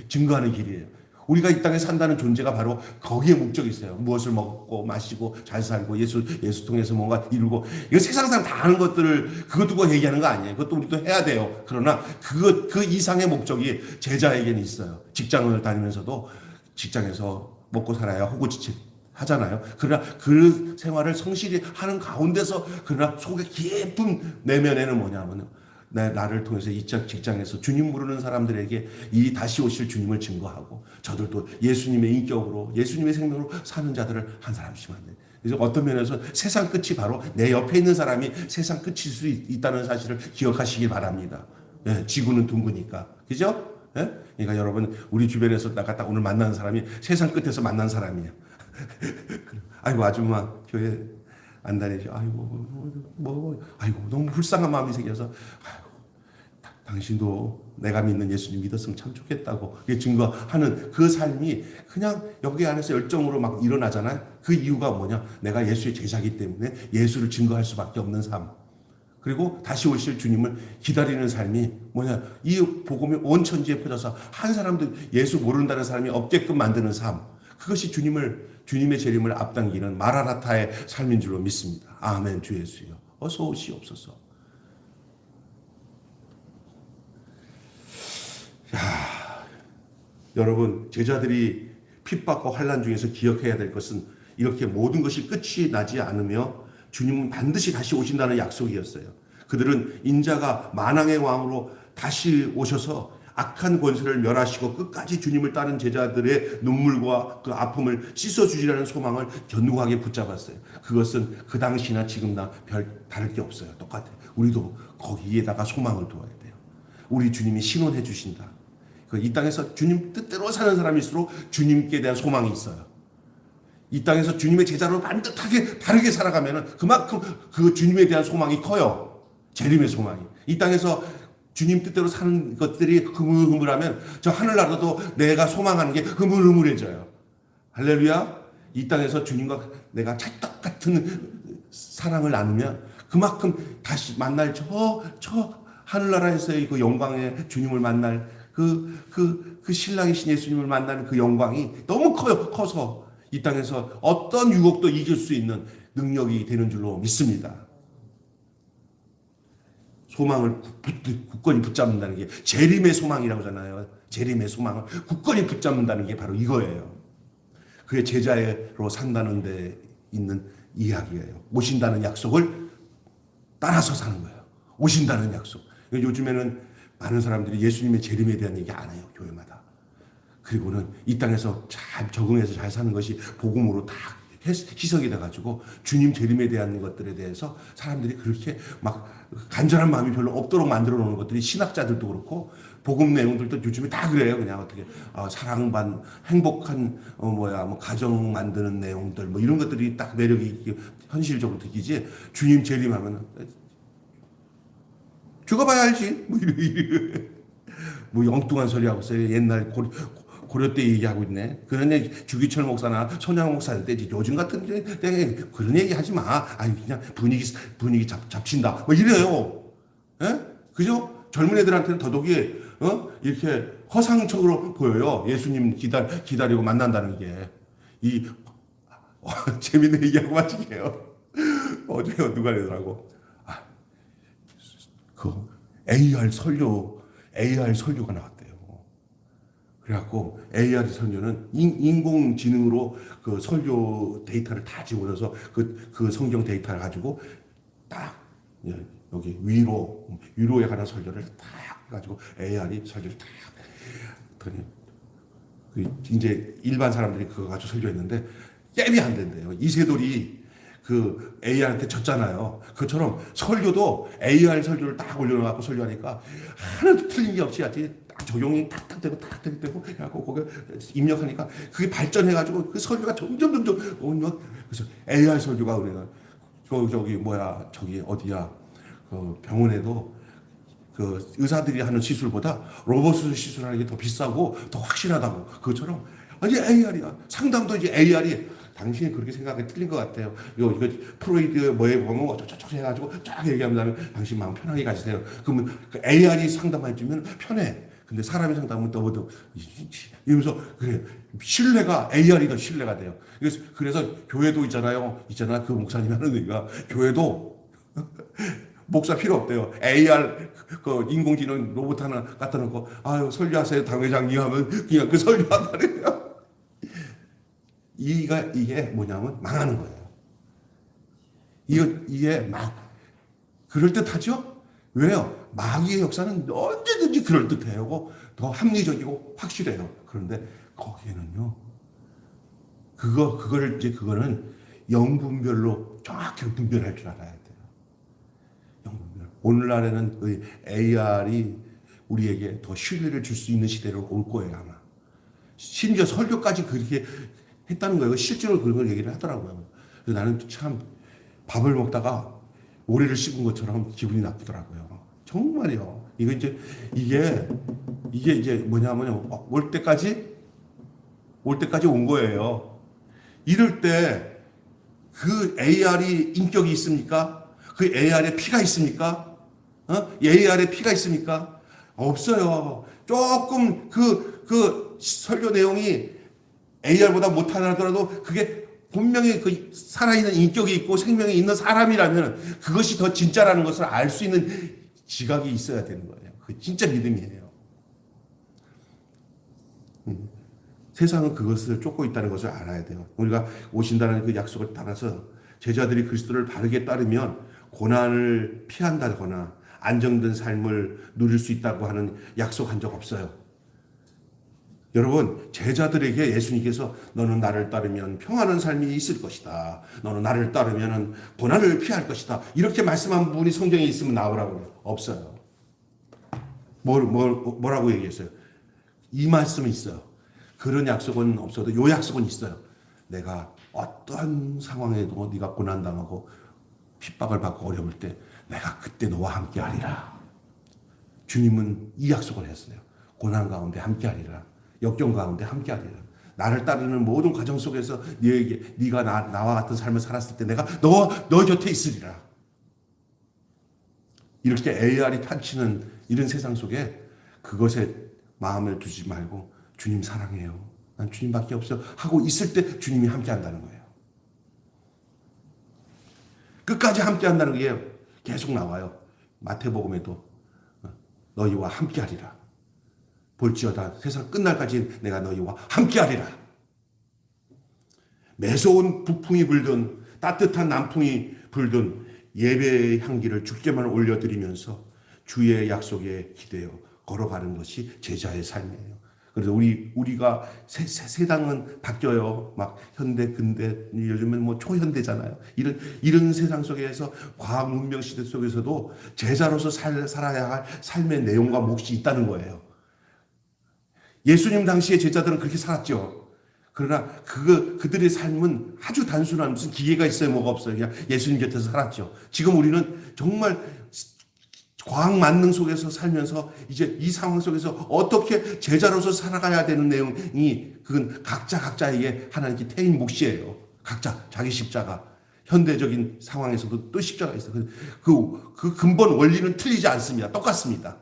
증거하는 길이에요. 우리가 이 땅에 산다는 존재가 바로 거기에 목적이 있어요. 무엇을 먹고 마시고 잘 살고 예수 통해서 뭔가 이루고, 이거 세상 사람 다 하는 것들을 그것 두고 얘기하는 거 아니에요. 그것도 우리도 해야 돼요. 그러나 그 이상의 목적이 제자에게는 있어요. 직장을 다니면서도 직장에서 먹고 살아야 호구지책 하잖아요. 그러나 그 생활을 성실히 하는 가운데서 그러나 속에 깊은 내면에는 뭐냐면 나를 통해서 이 직장에서 주님 모르는 사람들에게 이 다시 오실 주님을 증거하고 저들도 예수님의 인격으로 예수님의 생명으로 사는 자들을 한 사람씩 만드는. 그래서 어떤 면에서 세상 끝이 바로 내 옆에 있는 사람이 세상 끝일 수 있다는 사실을 기억하시기 바랍니다. 예, 지구는 둥그니까. 그죠? 예? 그러니까 여러분 우리 주변에서 나가 딱 오늘 만나는 사람이 세상 끝에서 만난 사람이에요. 아이고 아줌마 교회 안 다니죠. 아이고 아이고 너무 불쌍한 마음이 생겨서 아이고 당신도 내가 믿는 예수님 믿었으면 참 좋겠다고 증거하는 그 삶이 그냥 여기 안에서 열정으로 막 일어나잖아요. 그 이유가 뭐냐? 내가 예수의 제자이기 때문에 예수를 증거할 수밖에 없는 삶. 그리고 다시 오실 주님을 기다리는 삶이 뭐냐? 이 복음이 온 천지에 퍼져서 한 사람도 예수 모른다는 사람이 없게끔 만드는 삶. 그것이 주님의 재림을 앞당기는 마라나타의 삶인 줄로 믿습니다. 아멘. 주 예수여 어서 오시옵소서. 여러분 제자들이 핍박과 환난 중에서 기억해야 될 것은 이렇게 모든 것이 끝이 나지 않으며 주님은 반드시 다시 오신다는 약속이었어요. 그들은 인자가 만왕의 왕으로 다시 오셔서 악한 권세를 멸하시고 끝까지 주님을 따른 제자들의 눈물과 그 아픔을 씻어주시라는 소망을 견고하게 붙잡았어요. 그것은 그 당시나 지금나 별 다를 게 없어요. 똑같아요. 우리도 거기에다가 소망을 두어야 돼요. 우리 주님이 신원해 주신다. 이 땅에서 주님 뜻대로 사는 사람일수록 주님께 대한 소망이 있어요. 이 땅에서 주님의 제자로 반듯하게 다르게 살아가면 그만큼 그 주님에 대한 소망이 커요. 재림의 소망이. 이 땅에서 주님 뜻대로 사는 것들이 흐물흐물하면 저 하늘나라도 내가 소망하는 게 흐물흐물해져요. 할렐루야. 이 땅에서 주님과 내가 찰떡 같은 사랑을 나누면 그만큼 다시 만날 저 하늘나라에서의 그 영광의 주님을 만날 그 신랑이신 예수님을 만나는 그 영광이 너무 커서 이 땅에서 어떤 유혹도 이길 수 있는 능력이 되는 줄로 믿습니다. 소망을 굳건히 붙잡는다는 게 재림의 소망이라고 하잖아요. 재림의 소망을 굳건히 붙잡는다는 게 바로 이거예요. 그의 제자로 산다는 데 있는 이야기예요. 오신다는 약속을 따라서 사는 거예요. 오신다는 약속. 요즘에는 많은 사람들이 예수님의 재림에 대한 얘기 안 해요. 교회마다. 그리고는 이 땅에서 잘 적응해서 잘 사는 것이 복음으로 다 희석이 돼가지고 주님 재림에 대한 것들에 대해서 사람들이 그렇게 막 간절한 마음이 별로 없도록 만들어 놓는 것들이 신학자들도 그렇고 복음 내용들도 요즘에 다 그래요. 그냥 어떻게 사랑반 행복한 뭐 가정 만드는 내용들 뭐 이런 것들이 딱 매력이 현실적으로 느끼지. 주님 재림하면 죽어봐야 알지. 뭐 엉뚱한 소리 하고 있어요. 옛날 고려 때 얘기하고 있네. 그런 얘기 주기철 목사나 손양 목사일 때지. 요즘 같은 때 그런 얘기 하지 마. 아니 그냥 분위기 잡친다. 뭐 이래요. 예? 그죠? 젊은 애들한테는 더더욱이 이렇게 허상적으로 보여요. 예수님 기다리고 만난다는 게. 재밌는 얘기하고 마칠게요. 어제 누가 그러더라고. 그 AR 설교가 나왔대요. 그래갖고 AR 설교는 인공지능으로 그 설교 데이터를 다 집어넣어서 그 성경 데이터를 가지고 딱 여기 위로에 관한 설교를 딱 가지고 AR이 설교를 딱 이제 일반 사람들이 그거 가지고 설교했는데 깹이 안 된대요. 이세돌이 그 AR한테 졌잖아요. 그처럼 설교도 AR 설교를 딱 올려놓고 설교하니까 하나도 틀린 게 없이 아주 딱 적용이 탁탁 되고 그래갖고 거기 입력하니까 그게 발전해가지고 그 설교가 점점 그래서 AR 설교가 우리가 저기 어디야 그 병원에도 그 의사들이 하는 시술보다 로봇으로 시술하는 게 더 비싸고 더 확실하다고. 그것처럼 아니 AR이야. 상담도 이제 AR이. 당신이 그렇게 생각하기 틀린 것 같아요. 이거 프로이드 뭐에 보면 어쩌고저쩌고 해가지고 쫙 얘기하면 당신 마음 편하게 가지세요. 그러면 그 AR이 상담해주면 편해. 근데 사람이 상담은 너무 이러면서 그래 신뢰가 AR이 더 신뢰가 돼요. 그래서 교회도 있잖아 그 목사님 하는 얘기가 교회도 목사 필요 없대요. AR 그 인공지능 로봇 하나 갖다 놓고 아유 설교하세요 당회장님 하면 그냥 그 설교한다래요. 이게 뭐냐면 망하는 거예요. 이게 막 그럴듯하죠? 왜요? 마귀의 역사는 언제든지 그럴듯해요. 더 합리적이고 확실해요. 그런데 거기에는요. 그거는 영분별로 정확히 분별할 줄 알아야 돼요. 영분별. 오늘날에는 그 AR이 우리에게 더 신뢰를 줄 수 있는 시대로 올 거예요, 아마. 심지어 설교까지 그렇게 했다는 거예요. 실제로 그런 걸 얘기를 하더라고요. 그래서 나는 참 밥을 먹다가 오리를 씹은 것처럼 기분이 나쁘더라고요. 정말요. 이게 이제 뭐냐면 올 때까지 온 거예요. 이럴 때 그 AR이 인격이 있습니까? 그 AR에 피가 있습니까? AR에 피가 있습니까? 없어요. 조금 그 설교 내용이 AR보다 못하더라도 그게 분명히 그 살아있는 인격이 있고 생명이 있는 사람이라면 그것이 더 진짜라는 것을 알 수 있는 지각이 있어야 되는 거예요. 그게 진짜 믿음이에요. 세상은 그것을 쫓고 있다는 것을 알아야 돼요. 우리가 오신다는 그 약속을 따라서 제자들이 그리스도를 바르게 따르면 고난을 피한다거나 안정된 삶을 누릴 수 있다고 하는 약속한 적 없어요. 여러분, 제자들에게 예수님께서 너는 나를 따르면 평안한 삶이 있을 것이다. 너는 나를 따르면 고난을 피할 것이다. 이렇게 말씀한 분이 성경에 있으면 나오라고 해요. 없어요. 뭐라고 얘기했어요? 이 말씀이 있어요. 그런 약속은 없어도 이 약속은 있어요. 내가 어떠한 상황에도 네가 고난당하고 핍박을 받고 어려울 때 내가 그때 너와 함께 하리라. 주님은 이 약속을 했어요. 고난 가운데 함께 하리라. 역경 가운데 함께 하리라. 나를 따르는 모든 과정 속에서 네가 나와 같은 삶을 살았을 때 내가 너 곁에 있으리라. 이렇게 AR이 판치는 이런 세상 속에 그것에 마음을 두지 말고 주님 사랑해요. 난 주님밖에 없어 하고 있을 때 주님이 함께 한다는 거예요. 끝까지 함께 한다는 게 계속 나와요. 마태복음에도 너희와 함께 하리라. 볼지어다 세상 끝날까지 내가 너희와 함께 하리라. 매서운 북풍이 불든 따뜻한 남풍이 불든 예배의 향기를 주께만 올려드리면서 주의 약속에 기대어 걸어가는 것이 제자의 삶이에요. 그래서 우리가 세상은 바뀌어요. 막 현대, 근대, 요즘은 뭐 초현대잖아요. 이런 세상 속에서 과학 문명 시대 속에서도 제자로서 살아야 할 삶의 내용과 몫이 있다는 거예요. 예수님 당시의 제자들은 그렇게 살았죠. 그러나 그들의 삶은 아주 단순한 무슨 기계가 있어요, 뭐가 없어요. 그냥 예수님 곁에서 살았죠. 지금 우리는 정말 과학 만능 속에서 살면서 이제 이 상황 속에서 어떻게 제자로서 살아가야 되는 내용이 그건 각자에게 하나님께 태인 몫이에요. 각자 자기 십자가. 현대적인 상황에서도 또 십자가 있어요. 그 근본 원리는 틀리지 않습니다. 똑같습니다.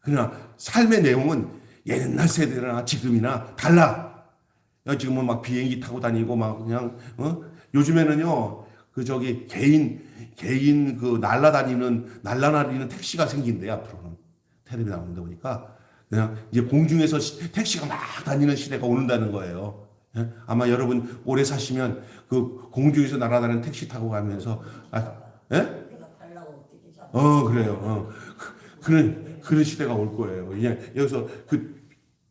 그러나 삶의 내용은 옛날 세대나 지금이나 달라. 지금은 막 비행기 타고 다니고 막 그냥 요즘에는요 개인 날라다니는 택시가 생긴대요. 앞으로는 텔레비 나오는데 보니까 그냥 이제 공중에서 택시가 막 다니는 시대가 오는다는 거예요. 예? 아마 여러분 오래 사시면 그 공중에서 날아다니는 택시 타고 가면서 예? 그래요. 그런 시대가 올 거예요. 이제 여기서 그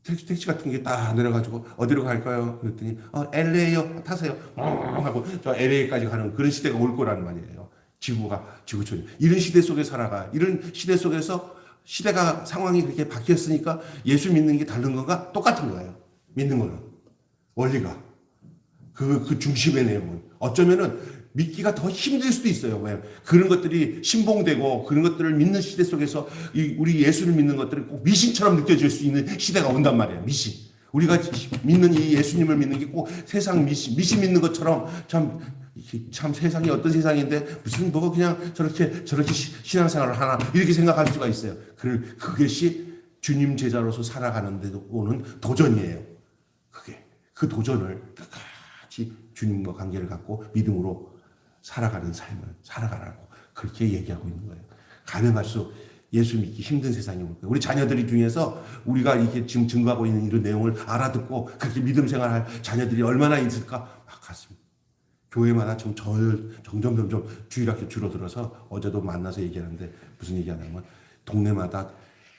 택시 같은 게 딱 내려가지고 어디로 갈까요? 그랬더니 LA요. 타세요. 하고 저 LA까지 가는 그런 시대가 올 거라는 말이에요. 지구촌 이런 시대 속에 살아가. 이런 시대 속에서 시대가 상황이 그렇게 바뀌었으니까 예수 믿는 게 다른 건가? 똑같은 거예요. 믿는 거는 원리가 그 중심의 내용은 어쩌면은 믿기가 더 힘들 수도 있어요. 왜? 그런 것들이 신봉되고 그런 것들을 믿는 시대 속에서 우리 예수를 믿는 것들이 꼭 미신처럼 느껴질 수 있는 시대가 온단 말이에요. 미신. 우리가 믿는 이 예수님을 믿는 게 꼭 세상 미신 믿는 것처럼 참 세상이 어떤 세상인데 무슨 뭐 그냥 저렇게 신앙생활을 하나 이렇게 생각할 수가 있어요. 그것이 주님 제자로서 살아가는 데 오는 도전이에요. 그 도전을 같이 주님과 관계를 갖고 믿음으로 살아가는 삶을 살아가라고 그렇게 얘기하고 있는 거예요. 가면 갈수록 예수 믿기 힘든 세상이 올 거예요. 우리 자녀들이 중에서 우리가 이렇게 지금 증거하고 있는 이런 내용을 알아듣고 그렇게 믿음 생활할 자녀들이 얼마나 있을까? 막 같습니다. 교회마다 점점 주일학교 줄어들어서 어제도 만나서 얘기하는데 무슨 얘기하냐면 동네마다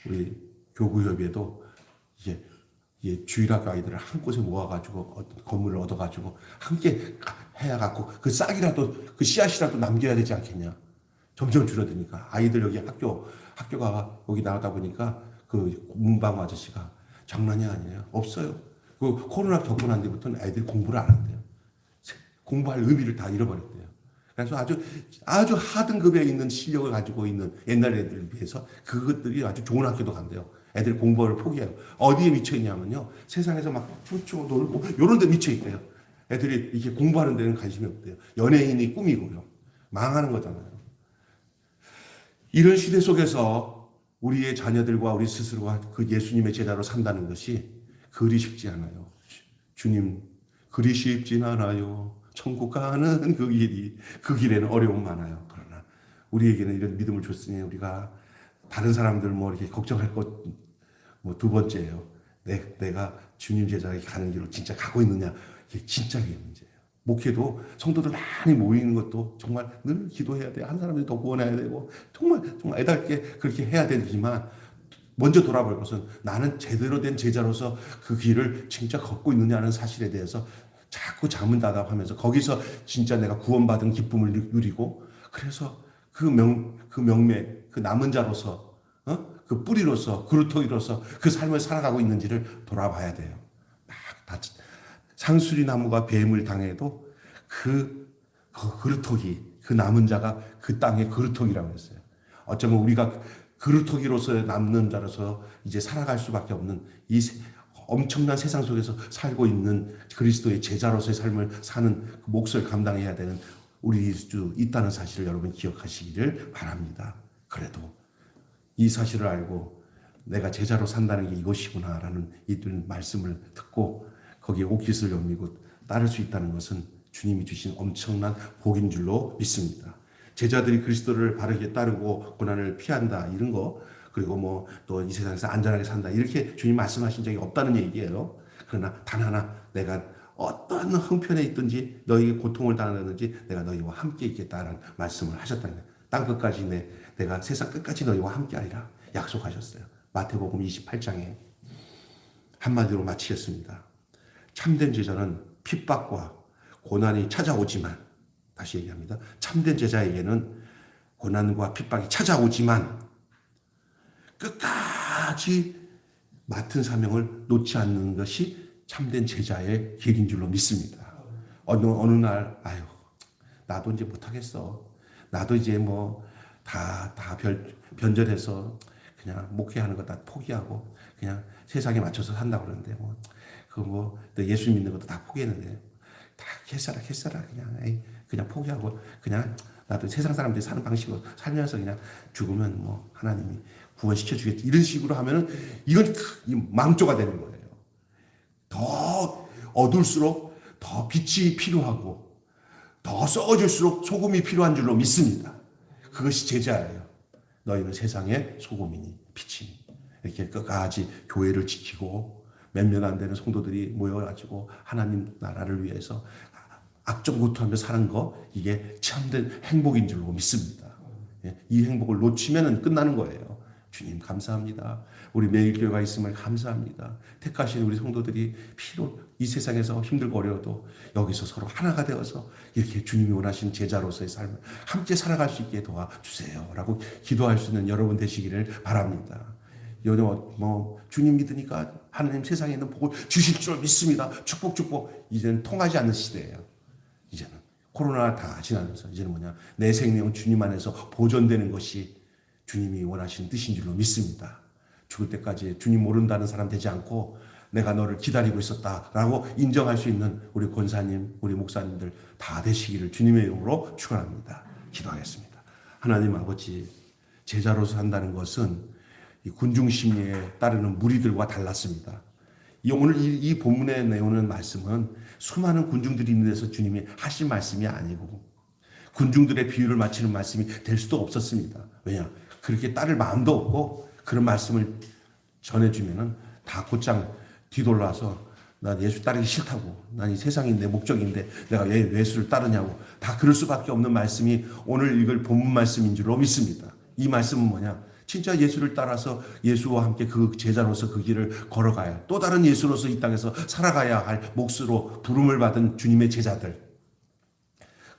우리 교구협의회도 이제 주일학교 아이들을 한 곳에 모아가지고 어떤 건물을 얻어가지고 함께 해야갖고 그 싹이라도 그 씨앗이라도 남겨야 되지 않겠냐. 점점 줄어드니까 아이들 여기 학교가 여기 나오다 보니까 그 문방 아저씨가 장난이 아니에요. 없어요. 그 코로나 겪고 난 뒤부터는 애들이 공부를 안 한대요. 공부할 의미를 다 잃어버렸대요. 그래서 아주 하등급에 있는 실력을 가지고 있는 옛날 애들에 비해서 그것들이 아주 좋은 학교도 간대요. 애들 공부를 포기해요. 어디에 미쳐 있냐면요. 세상에서 막 춤추고 놀고 이런 데 미쳐 있대요. 애들이 이렇게 공부하는 데는 관심이 없대요. 연예인이 꿈이고요. 망하는 거잖아요. 이런 시대 속에서 우리의 자녀들과 우리 스스로가 그 예수님의 제자로 산다는 것이 그리 쉽지 않아요. 주님, 그리 쉽진 않아요. 천국 가는 그 길에는 어려움 많아요. 그러나 우리에게는 이런 믿음을 줬으니 우리가 다른 사람들 뭐 이렇게 걱정할 것 뭐 두 번째예요. 내가 주님 제자에게 가는 길로 진짜 가고 있느냐? 이게 진짜 그게 문제예요. 목회도 성도들 많이 모이는 것도 정말 늘 기도해야 돼. 한 사람이 더 구원해야 되고 정말 애달게 그렇게 해야 되지만 먼저 돌아볼 것은 나는 제대로 된 제자로서 그 길을 진짜 걷고 있느냐는 사실에 대해서 자꾸 자문다답하면서 거기서 진짜 내가 구원받은 기쁨을 누리고 그래서 그 명맥, 그 남은 자로서 그 뿌리로서 그루터기로서 그 삶을 살아가고 있는지를 돌아봐야 돼요. 다 상수리 나무가 뱀을 당해도 그 그루터기, 그 남은 자가 그 땅의 그루터기라고 했어요. 어쩌면 우리가 그루터기로서 남는 자로서 이제 살아갈 수밖에 없는 이 엄청난 세상 속에서 살고 있는 그리스도의 제자로서의 삶을 사는 그 몫을 감당해야 되는 우리 있다는 사실을 여러분 기억하시기를 바랍니다. 그래도 이 사실을 알고 내가 제자로 산다는 게 이것이구나라는 이 말씀을 듣고 거기에 옷깃을 여미고 따를 수 있다는 것은 주님이 주신 엄청난 복인 줄로 믿습니다. 제자들이 그리스도를 바르게 따르고 고난을 피한다 이런 거 그리고 뭐 또 이 세상에서 안전하게 산다 이렇게 주님 말씀하신 적이 없다는 얘기예요. 그러나 단 하나 내가 어떤 형편에 있든지 너희에게 고통을 당하든지 내가 너희와 함께 있겠다라는 말씀을 하셨다는 거예요. 땅 끝까지 내가 세상 끝까지 너희와 함께 하리라 약속하셨어요. 마태복음 28장에 한마디로 마치겠습니다. 참된 제자는 핍박과 고난이 찾아오지만 다시 얘기합니다. 참된 제자에게는 고난과 핍박이 찾아오지만 끝까지 맡은 사명을 놓지 않는 것이 참된 제자의 길인 줄로 믿습니다. 어느 날 아유 나도 이제 못하겠어. 나도 이제 뭐 다 변절해서 그냥 목회하는 거 다 포기하고 그냥 세상에 맞춰서 산다고 그러는데 예수 믿는 것도 다 포기했는데 다 개싸라 그냥 포기하고 그냥 나도 세상 사람들이 사는 방식으로 살면서 그냥 죽으면 뭐 하나님이 구원시켜 주겠지 이런 식으로 하면은 이건 망조가 되는 거예요. 더 어둘수록 더 빛이 필요하고 더 썩어질수록 소금이 필요한 줄로 믿습니다. 그것이 제자예요. 너희는 세상의 소금이니 빛이니 이렇게 끝까지 교회를 지키고 몇몇 안 되는 성도들이 모여가지고 하나님 나라를 위해서 악정고투하며 사는 거 이게 참된 행복인 줄로 믿습니다. 이 행복을 놓치면 끝나는 거예요. 주님 감사합니다. 우리 매일교회가 있음을 감사합니다. 택하신 우리 성도들이 이 세상에서 힘들고 어려워도 여기서 서로 하나가 되어서 이렇게 주님이 원하시는 제자로서의 삶을 함께 살아갈 수 있게 도와주세요 라고 기도할 수 있는 여러분 되시기를 바랍니다. 주님 믿으니까 하나님 세상에 있는 복을 주실 줄 믿습니다. 축복 이제는 통하지 않는 시대예요. 이제는 코로나 다 지나면서 이제는 내 생명 주님 안에서 보존되는 것이 주님이 원하시는 뜻인 줄로 믿습니다. 죽을 때까지 주님 모른다는 사람 되지 않고 내가 너를 기다리고 있었다라고 인정할 수 있는 우리 권사님, 우리 목사님들 다 되시기를 주님의 이름으로 축원합니다. 기도하겠습니다. 하나님 아버지, 제자로서 산다는 것은 이 군중심리에 따르는 무리들과 달랐습니다. 오늘 이 본문에 내오는 말씀은 수많은 군중들이 있는 데서 주님이 하신 말씀이 아니고 군중들의 비유를 맞추는 말씀이 될 수도 없었습니다. 왜냐? 그렇게 따를 마음도 없고 그런 말씀을 전해주면은 다 곧장 뒤돌아서 난 예수 따르기 싫다고 난 이 세상이 내 목적인데 내가 왜 예수를 따르냐고 다 그럴 수밖에 없는 말씀이 오늘 읽을 본문 말씀인 줄로 믿습니다. 이 말씀은 뭐냐? 진짜 예수를 따라서 예수와 함께 그 제자로서 그 길을 걸어가야 또 다른 예수로서 이 땅에서 살아가야 할 몫으로 부름을 받은 주님의 제자들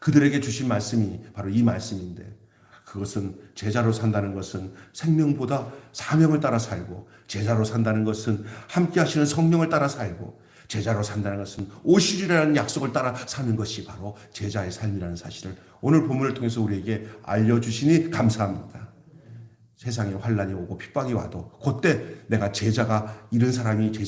그들에게 주신 말씀이 바로 이 말씀인데 그것은 제자로 산다는 것은 생명보다 사명을 따라 살고 제자로 산다는 것은 함께 하시는 성령을 따라 살고 제자로 산다는 것은 오시리라는 약속을 따라 사는 것이 바로 제자의 삶이라는 사실을 오늘 본문을 통해서 우리에게 알려주시니 감사합니다. 세상에 환난이 오고 핍박이 와도 그때 내가 제자가 이런 사람이 제자